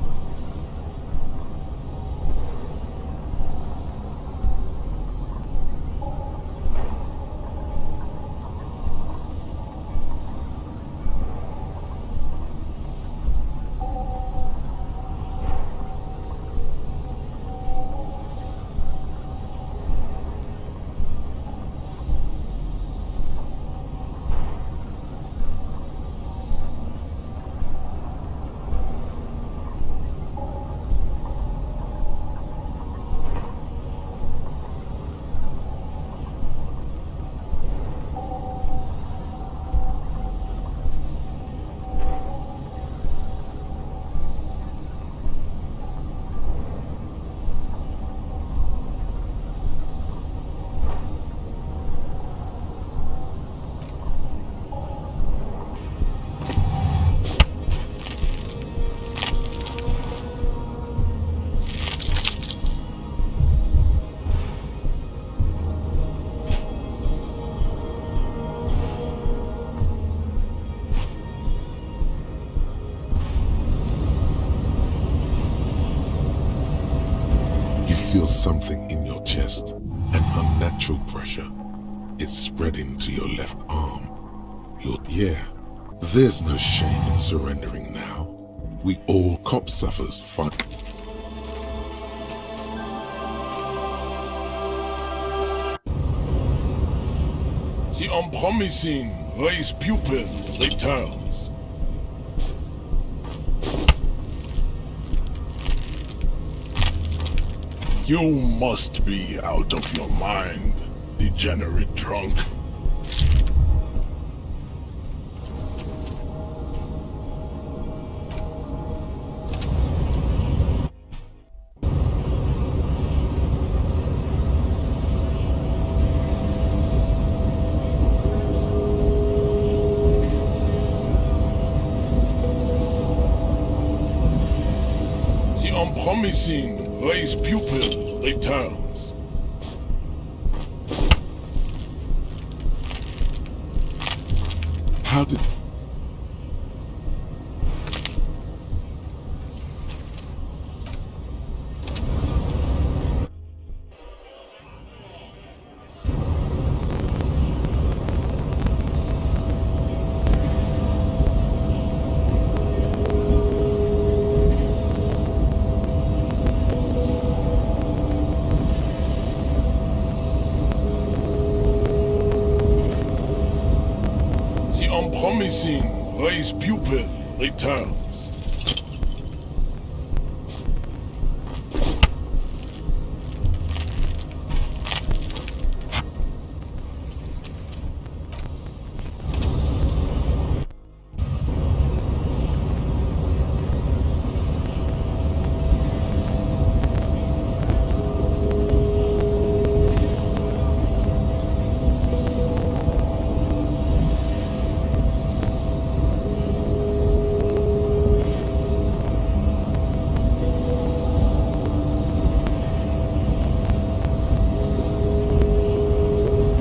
Feel something in your chest, an unnatural pressure. It's spreading to your left arm. Yeah, there's no shame in surrendering now. We all cop suffers fun. The unpromising raised pupil returns. You must be out of your mind, degenerate drunk. The unpromising raised pupil returns. How did... raised pupil returns.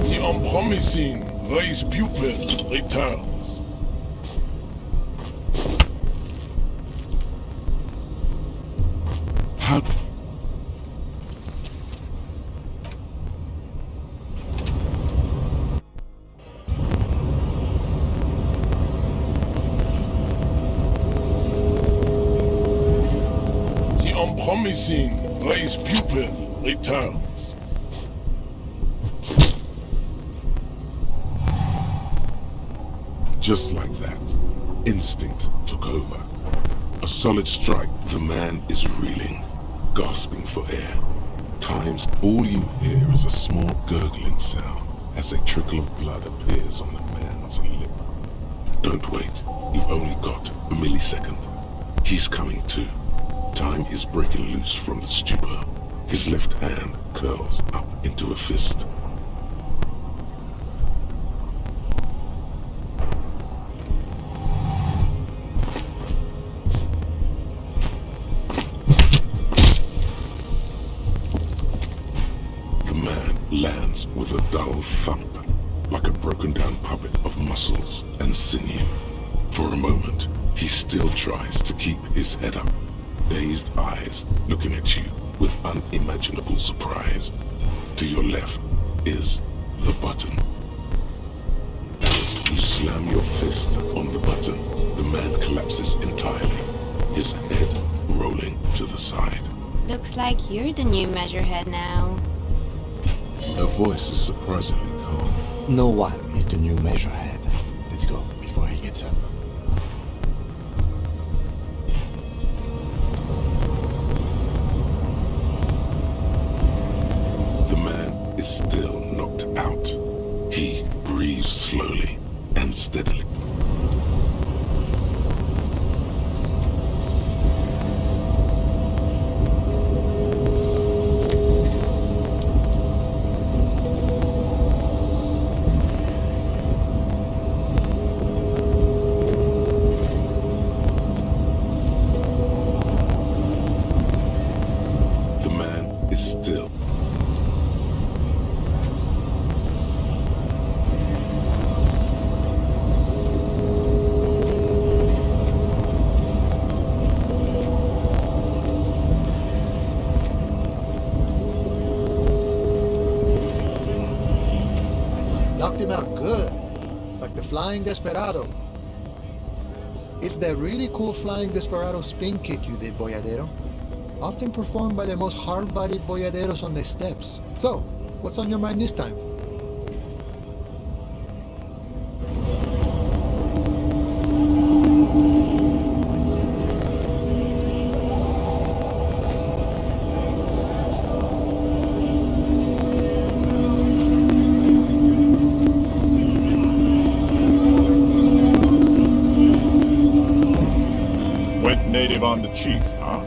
The unpromising raised pupil returns. How? The unpromising raised pupil returns. Just like that, instinct took over. A solid strike, the man is reeling, gasping for air. Times all you hear is a small gurgling sound as a trickle of blood appears on the man's lip. Don't wait, you've only got a millisecond. He's coming to. Time is breaking loose from the stupor. His left hand curls up into a fist. The man lands with a dull thump, like a broken down puppet of muscles and sinew. For a moment, he still tries to keep his head up, dazed eyes looking at you with unimaginable surprise. To your left is the button. As you slam your fist on the button, the man collapses entirely, his head rolling to the side. Looks like you're the new measurehead now. Her voice is surprisingly calm. No one is the new measurehead. Let's go before he gets up. The man is still knocked out. He breathes slowly and steadily. The man is still. Knocked him out good, like the Flying Desperado. It's that really cool Flying Desperado spin kick you did, Boyadero. Often performed by the most hard-bodied boyaderos on the steps. So, what's on your mind this time? Went native on the chief, huh?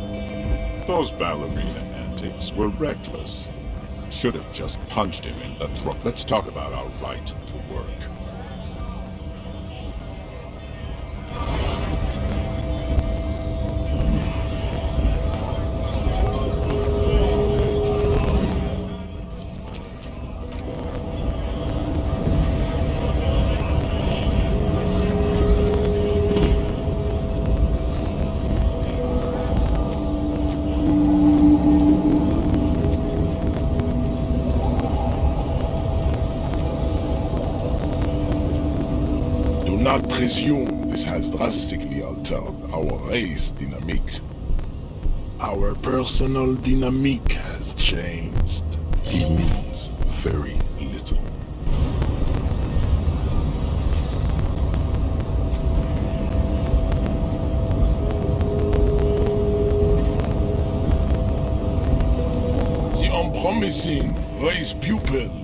Those ballerina antics were reckless. Should have just punched him in the throat. Let's talk about our right to work. Do not presume this has drastically altered our race dynamic. Our personal dynamic has changed. He means very little. unpromising race pupil.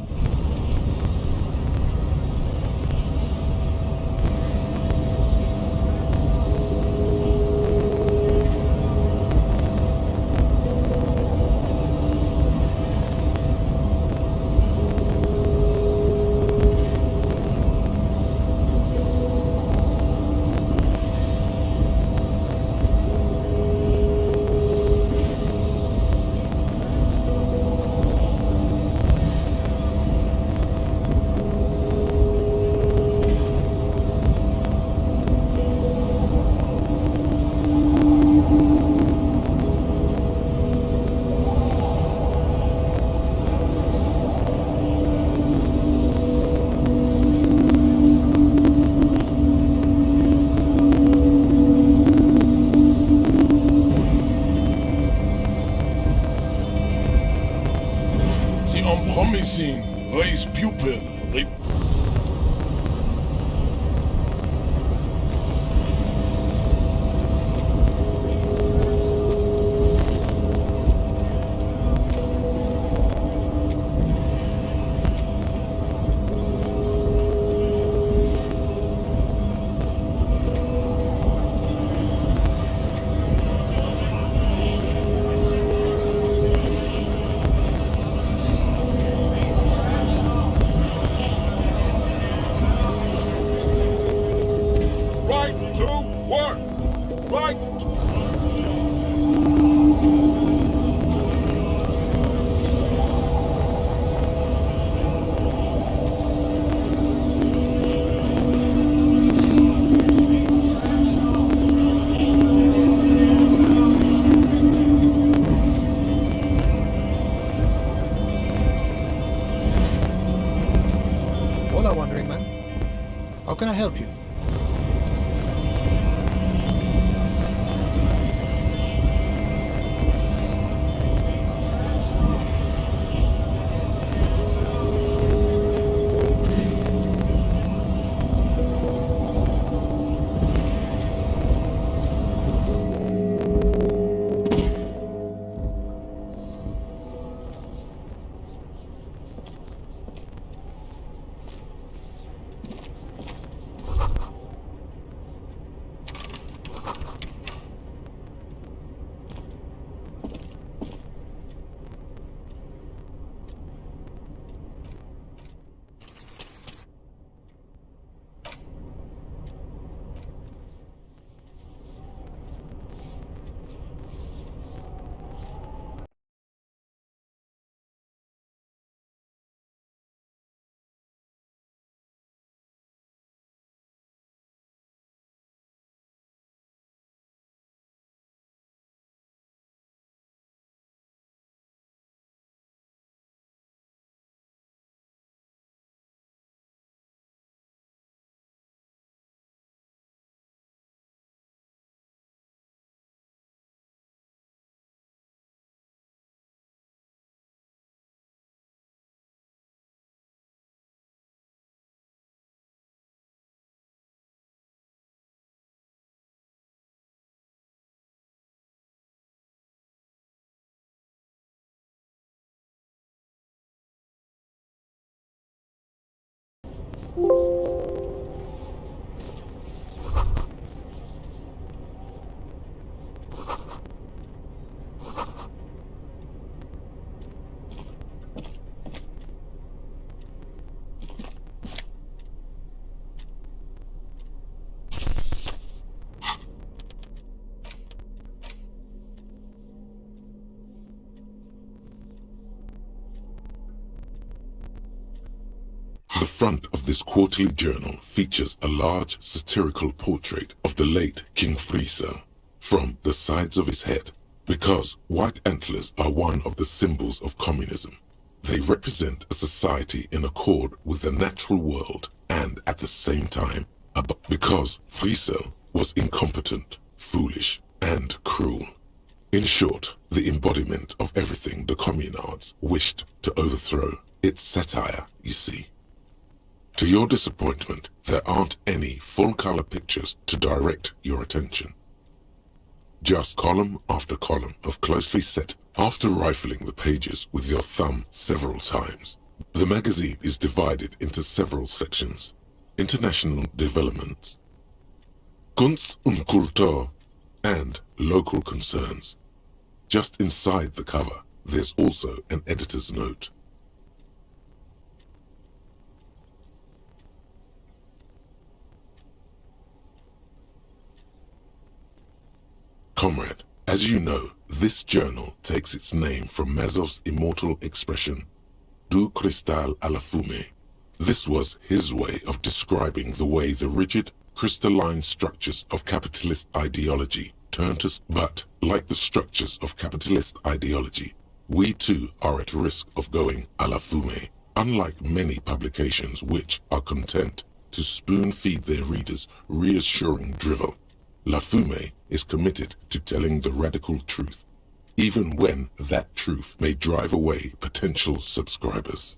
Unpromising race pupil. Right to work! Right! Hola, wandering man. How can I help you? The front of this quarterly journal features a large satirical portrait of the late King Friesel from the sides of his head, because white antlers are one of the symbols of communism. They represent a society in accord with the natural world and at the same time, because Friesel was incompetent, foolish, and cruel. In short, the embodiment of everything the communards wished to overthrow. It's satire, you see. To your disappointment, there aren't any full-color pictures to direct your attention. just column after column of closely set. After rifling the pages with your thumb several times, the magazine is divided into several sections. International developments, Kunst und Kultur, and local concerns. Just inside the cover, there's also an editor's note. Comrade, as you know, this journal takes its name from Mazov's immortal expression, Du cristal à la fumée. This was his way of describing the way the rigid, crystalline structures of capitalist ideology turn to. But, like the structures of capitalist ideology, we too are at risk of going à la fumée, unlike many publications which are content to spoon-feed their readers reassuring drivel. La Fumée is committed to telling the radical truth, even when that truth may drive away potential subscribers.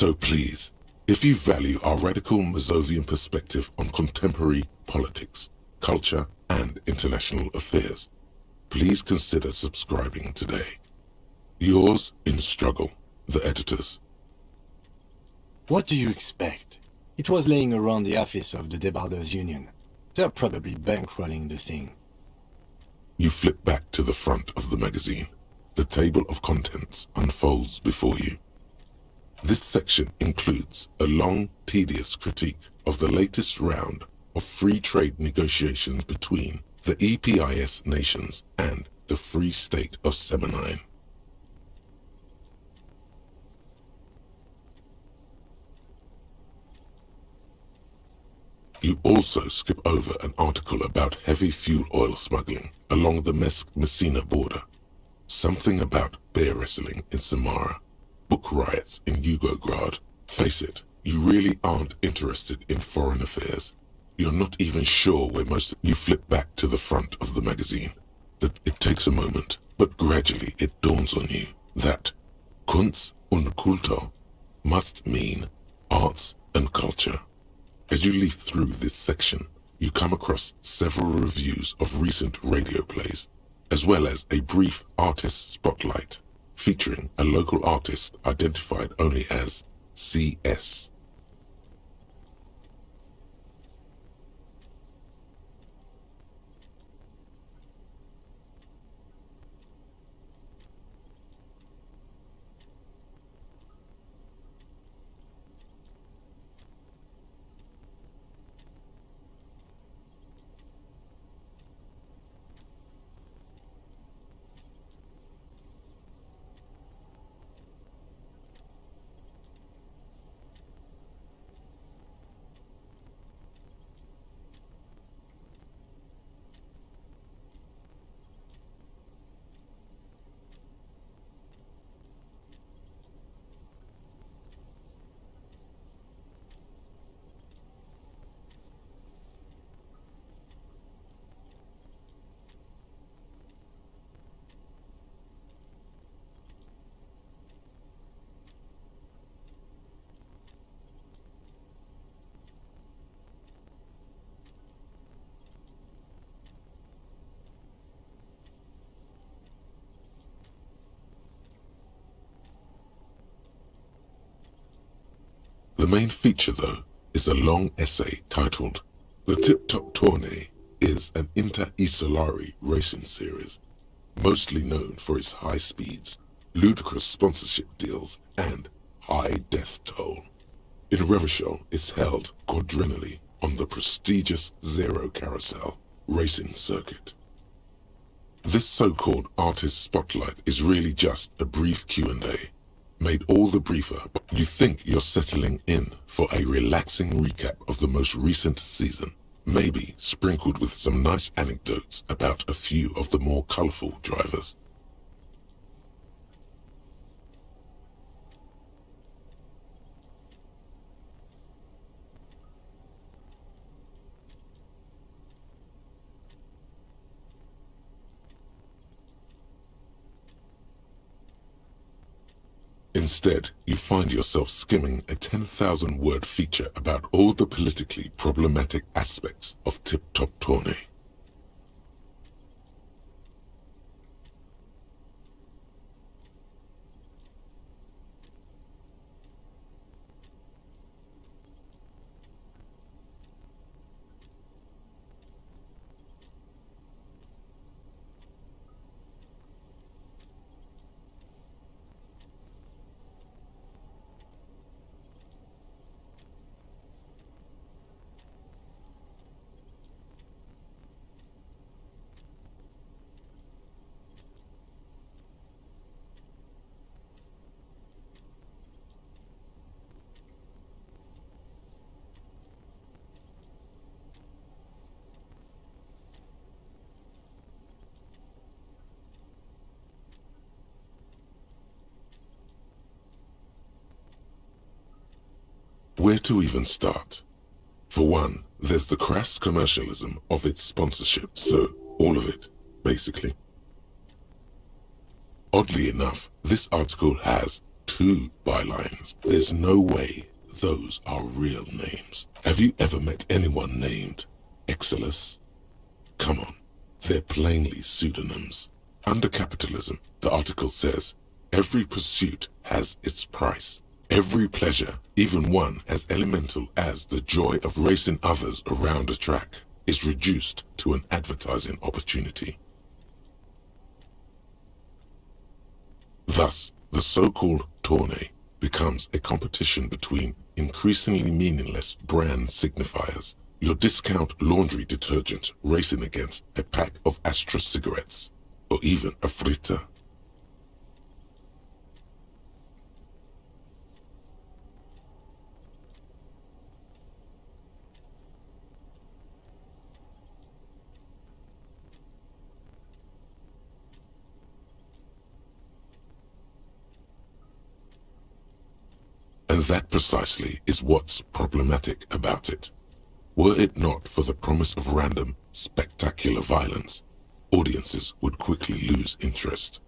So please, if you value our radical Mazovian perspective on contemporary politics, culture, and international affairs, please consider subscribing today. Yours in struggle, the editors. What do you expect? It was laying around the office of the Debarders Union. They're probably bankrolling the thing. You flip back to the front of the magazine. The table of contents unfolds before you. This section includes a long, tedious critique of the latest round of free trade negotiations between the EPIS nations and the Free State of Semenine. You also skip over an article about heavy fuel oil smuggling along the Messina border, something about bear wrestling in Samara, book riots in Yugograd. Face it, you really aren't interested in foreign affairs. You're not even sure where most. You flip back to the front of the magazine. That it takes a moment, but gradually it dawns on you that Kunst und Kultur must mean arts and culture. As you leaf through this section, you come across several reviews of recent radio plays, as well as a brief artist spotlight featuring a local artist identified only as CS. The main feature, though, is a long essay titled The Tip Top Tournée is an inter-Isolari racing series, mostly known for its high speeds, ludicrous sponsorship deals, and high death toll. in Revachol is held quadrennially on the prestigious Zero Carousel racing circuit. This so-called artist spotlight is really just a brief Q&A, made all the briefer. You think you're settling in for a relaxing recap of the most recent season, maybe sprinkled with some nice anecdotes about a few of the more colorful drivers. Instead, you find yourself skimming a 10,000-word feature about all the politically problematic aspects of Tip-Top Tourney. Where to even start? For one, there's the crass commercialism of its sponsorship, so all of it, basically. Oddly enough, this article has 2 bylines. There's no way those are real names. Have you ever met anyone named Exilus? Come on, they're plainly pseudonyms. Under capitalism, the article says, every pursuit has its price. Every pleasure, even one as elemental as the joy of racing others around a track, is reduced to an advertising opportunity. Thus, the so-called tourney becomes a competition between increasingly meaningless brand signifiers. Your discount laundry detergent racing against a pack of Astra cigarettes, or even a fritter. And that precisely is what's problematic about it. Were it not for the promise of random, spectacular violence, audiences would quickly lose interest.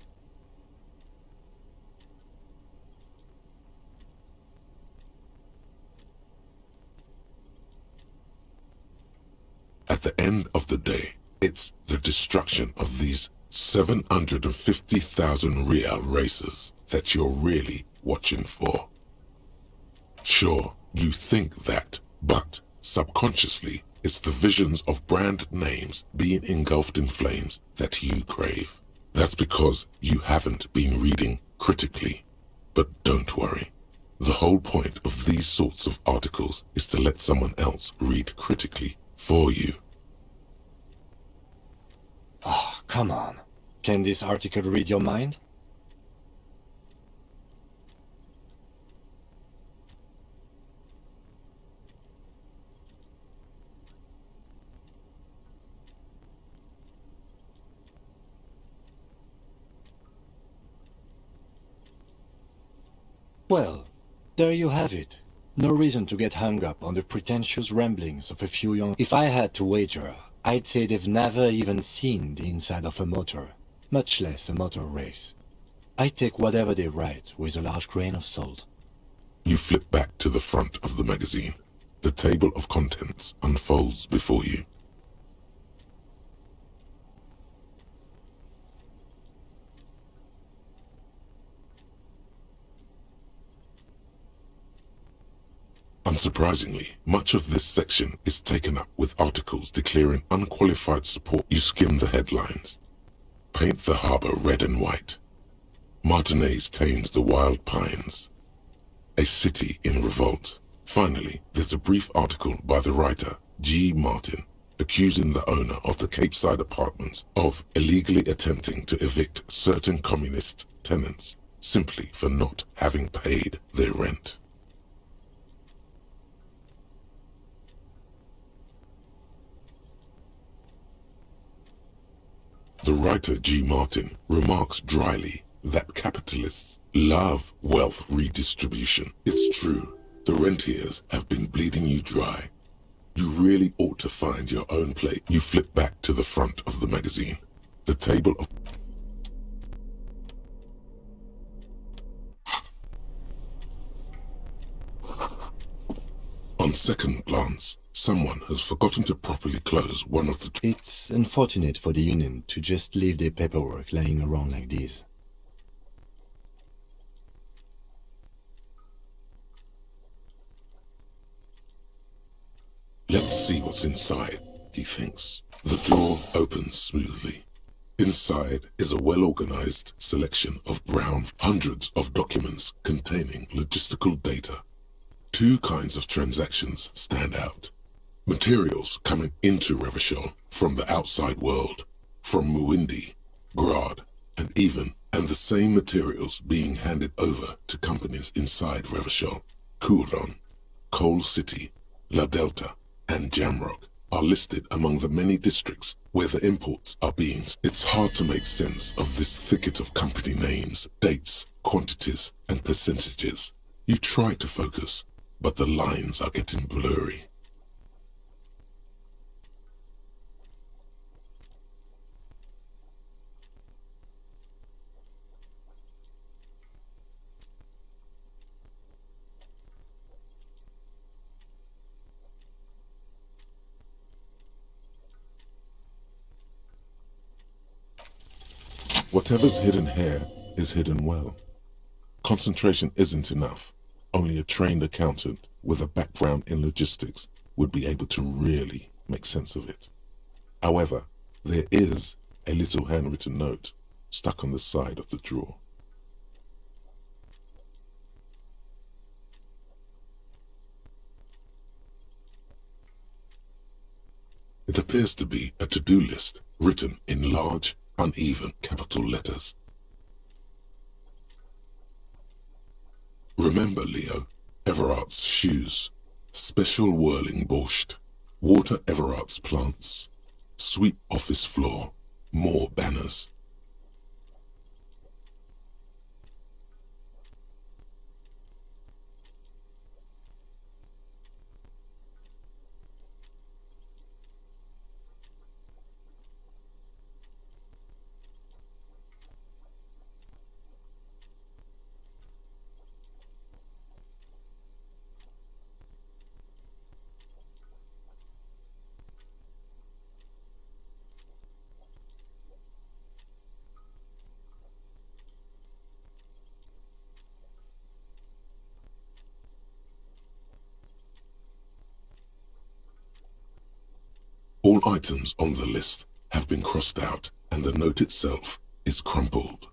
At the end of the day, it's the destruction of these 750,000 real racers that you're really watching for. Sure, you think that, but subconsciously, it's the visions of brand names being engulfed in flames that you crave. That's because you haven't been reading critically. But don't worry. The whole point of these sorts of articles is to let someone else read critically for you. Oh, come on. Can this article read your mind? Well, there you have it. No reason to get hung up on the pretentious ramblings of a few young... If I had to wager, I'd say they've never even seen the inside of a motor, much less a motor race. I take whatever they write with a large grain of salt. You flip back to the front of the magazine. The table of contents unfolds before you. Unsurprisingly, much of this section is taken up with articles declaring unqualified support. You skim the headlines. Paint the harbor red and white. Martinez tames the wild pines. A city in revolt. Finally, there's a brief article by the writer G. Martin accusing the owner of the Capeside Apartments of illegally attempting to evict certain communist tenants simply for not having paid their rent. The writer G. Martin remarks dryly that capitalists love wealth redistribution. It's true, the rentiers have been bleeding you dry. You really ought to find your own place. You flip back to the front of the magazine. The table of... On second glance, someone has forgotten to properly close one of the... It's unfortunate for the union to just leave their paperwork lying around like this. Let's see what's inside, he thinks. The drawer opens smoothly. Inside is a well-organized selection of brown hundreds of documents containing logistical data. Two kinds of transactions stand out. Materials coming into Revachol from the outside world, from Muindi, Grad, and the same materials being handed over to companies inside Revachol. Couron, Coal City, La Delta, and Jamrock are listed among the many districts where the imports are being... It's hard to make sense of this thicket of company names, dates, quantities, and percentages. You try to focus, but the lines are getting blurry. Whatever's hidden here is hidden well. Concentration isn't enough. Only a trained accountant with a background in logistics would be able to really make sense of it. However, there is a little handwritten note stuck on the side of the drawer. It appears to be a to-do list written in large, uneven capital letters. Remember, Leo, Everard's shoes, special whirling borscht, water Everard's plants, sweep office floor, more banners. All items on the list have been crossed out and the note itself is crumpled.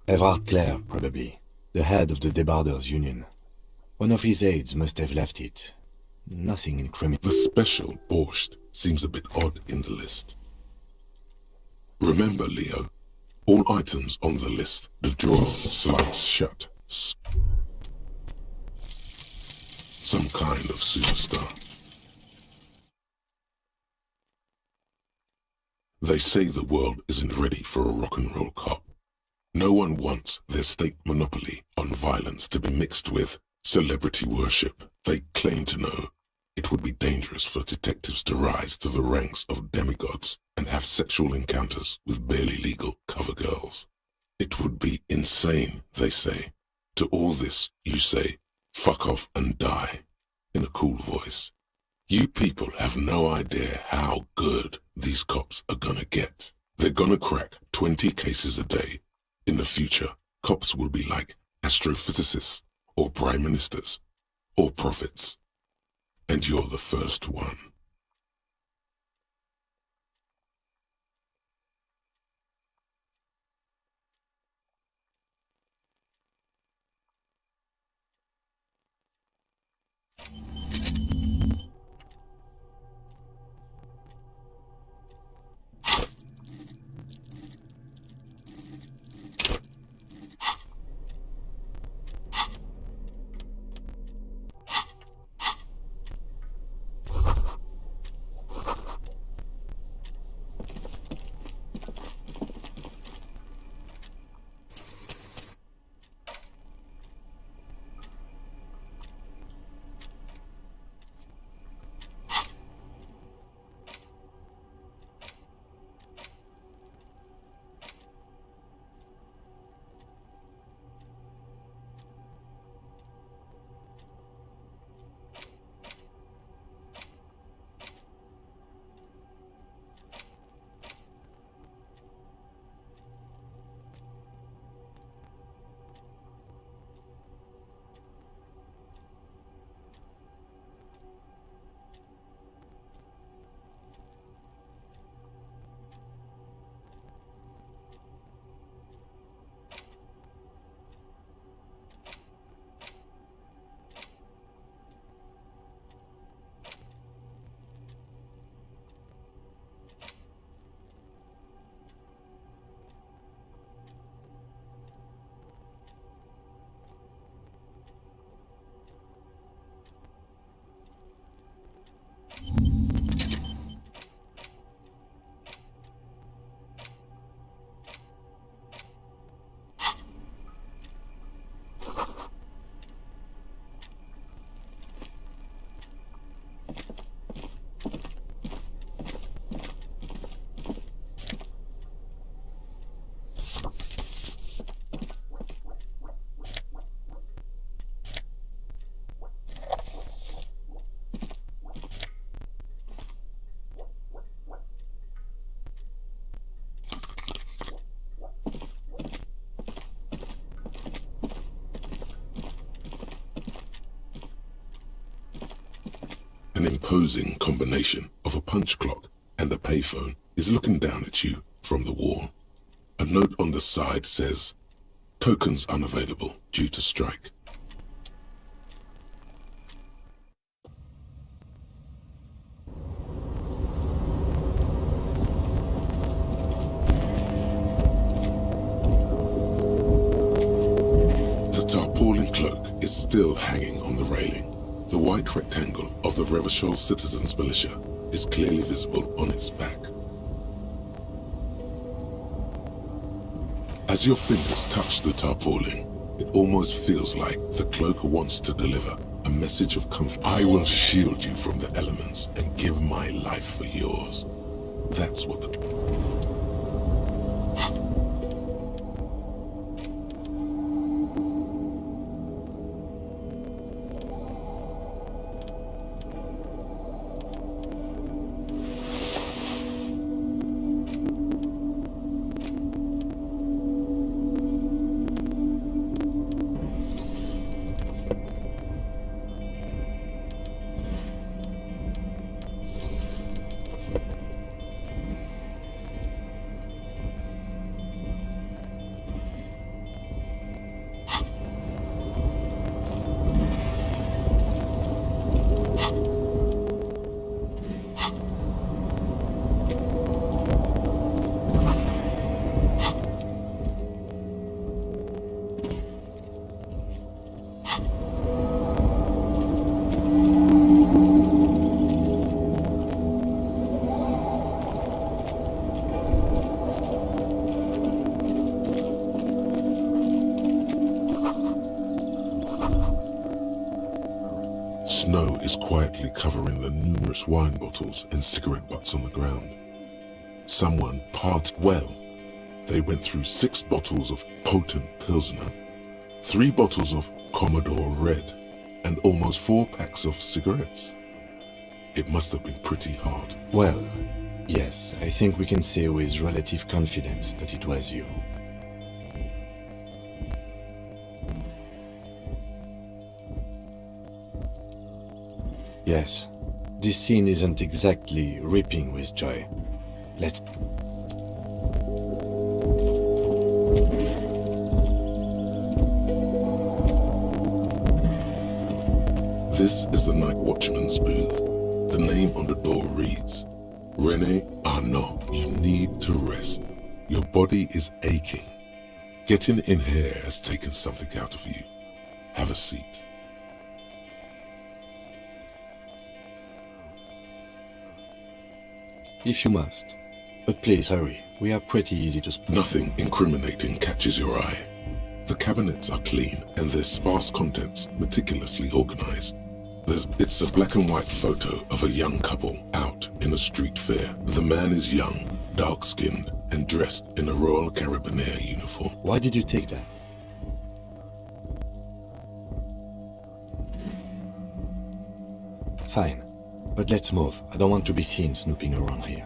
Everard Clare, probably, the head of the Debarders Union. One of his aides must have left it. Nothing incriminating. The special borscht seems a bit odd in the list. Remember, Leo, all items on the list, the drawer slides shut. Some kind of superstar. They say the world isn't ready for a rock and roll cop. No one wants their state monopoly on violence to be mixed with celebrity worship. They claim to know it would be dangerous for detectives to rise to the ranks of demigods and have sexual encounters with barely legal cover girls. It would be insane, they say. To all this, you say, fuck off and die, in a cool voice. You people have no idea how good these cops are gonna get. They're gonna crack 20 cases a day, In the future, cops will be like astrophysicists, or prime ministers, or prophets. And you're the first one. An imposing combination of a punch clock and a payphone is looking down at you from the wall. A note on the side says, "Tokens unavailable due to strike." The tarpaulin cloak is still hanging on the railing. The white rectangle of the Revachol Citizens Militia is clearly visible on its back. As your fingers touch the tarpaulin, it almost feels like the cloak wants to deliver a message of comfort. I will shield you from the elements and give my life for yours. That's what the... Snow is quietly covering the numerous wine bottles and cigarette butts on the ground. Someone partied well. They went through 6 bottles of potent Pilsner, 3 bottles of Commodore Red, and almost 4 packs of cigarettes. It must have been pretty hard. Well, yes, I think we can say with relative confidence that it was you. Yes, this scene isn't exactly ripping with joy. Let's... This is the night watchman's booth. The name on the door reads, Rene Arnaud, you need to rest. Your body is aching. Getting in here has taken something out of you. Have a seat. If you must. But please hurry. We are pretty easy to spot. Nothing incriminating catches your eye. The cabinets are clean and their sparse contents meticulously organized. It's a black and white photo of a young couple out in a street fair. The man is young, dark-skinned, and dressed in a Royal Carabinieri uniform. Why did you take that? Fine. But let's move. I don't want to be seen snooping around here.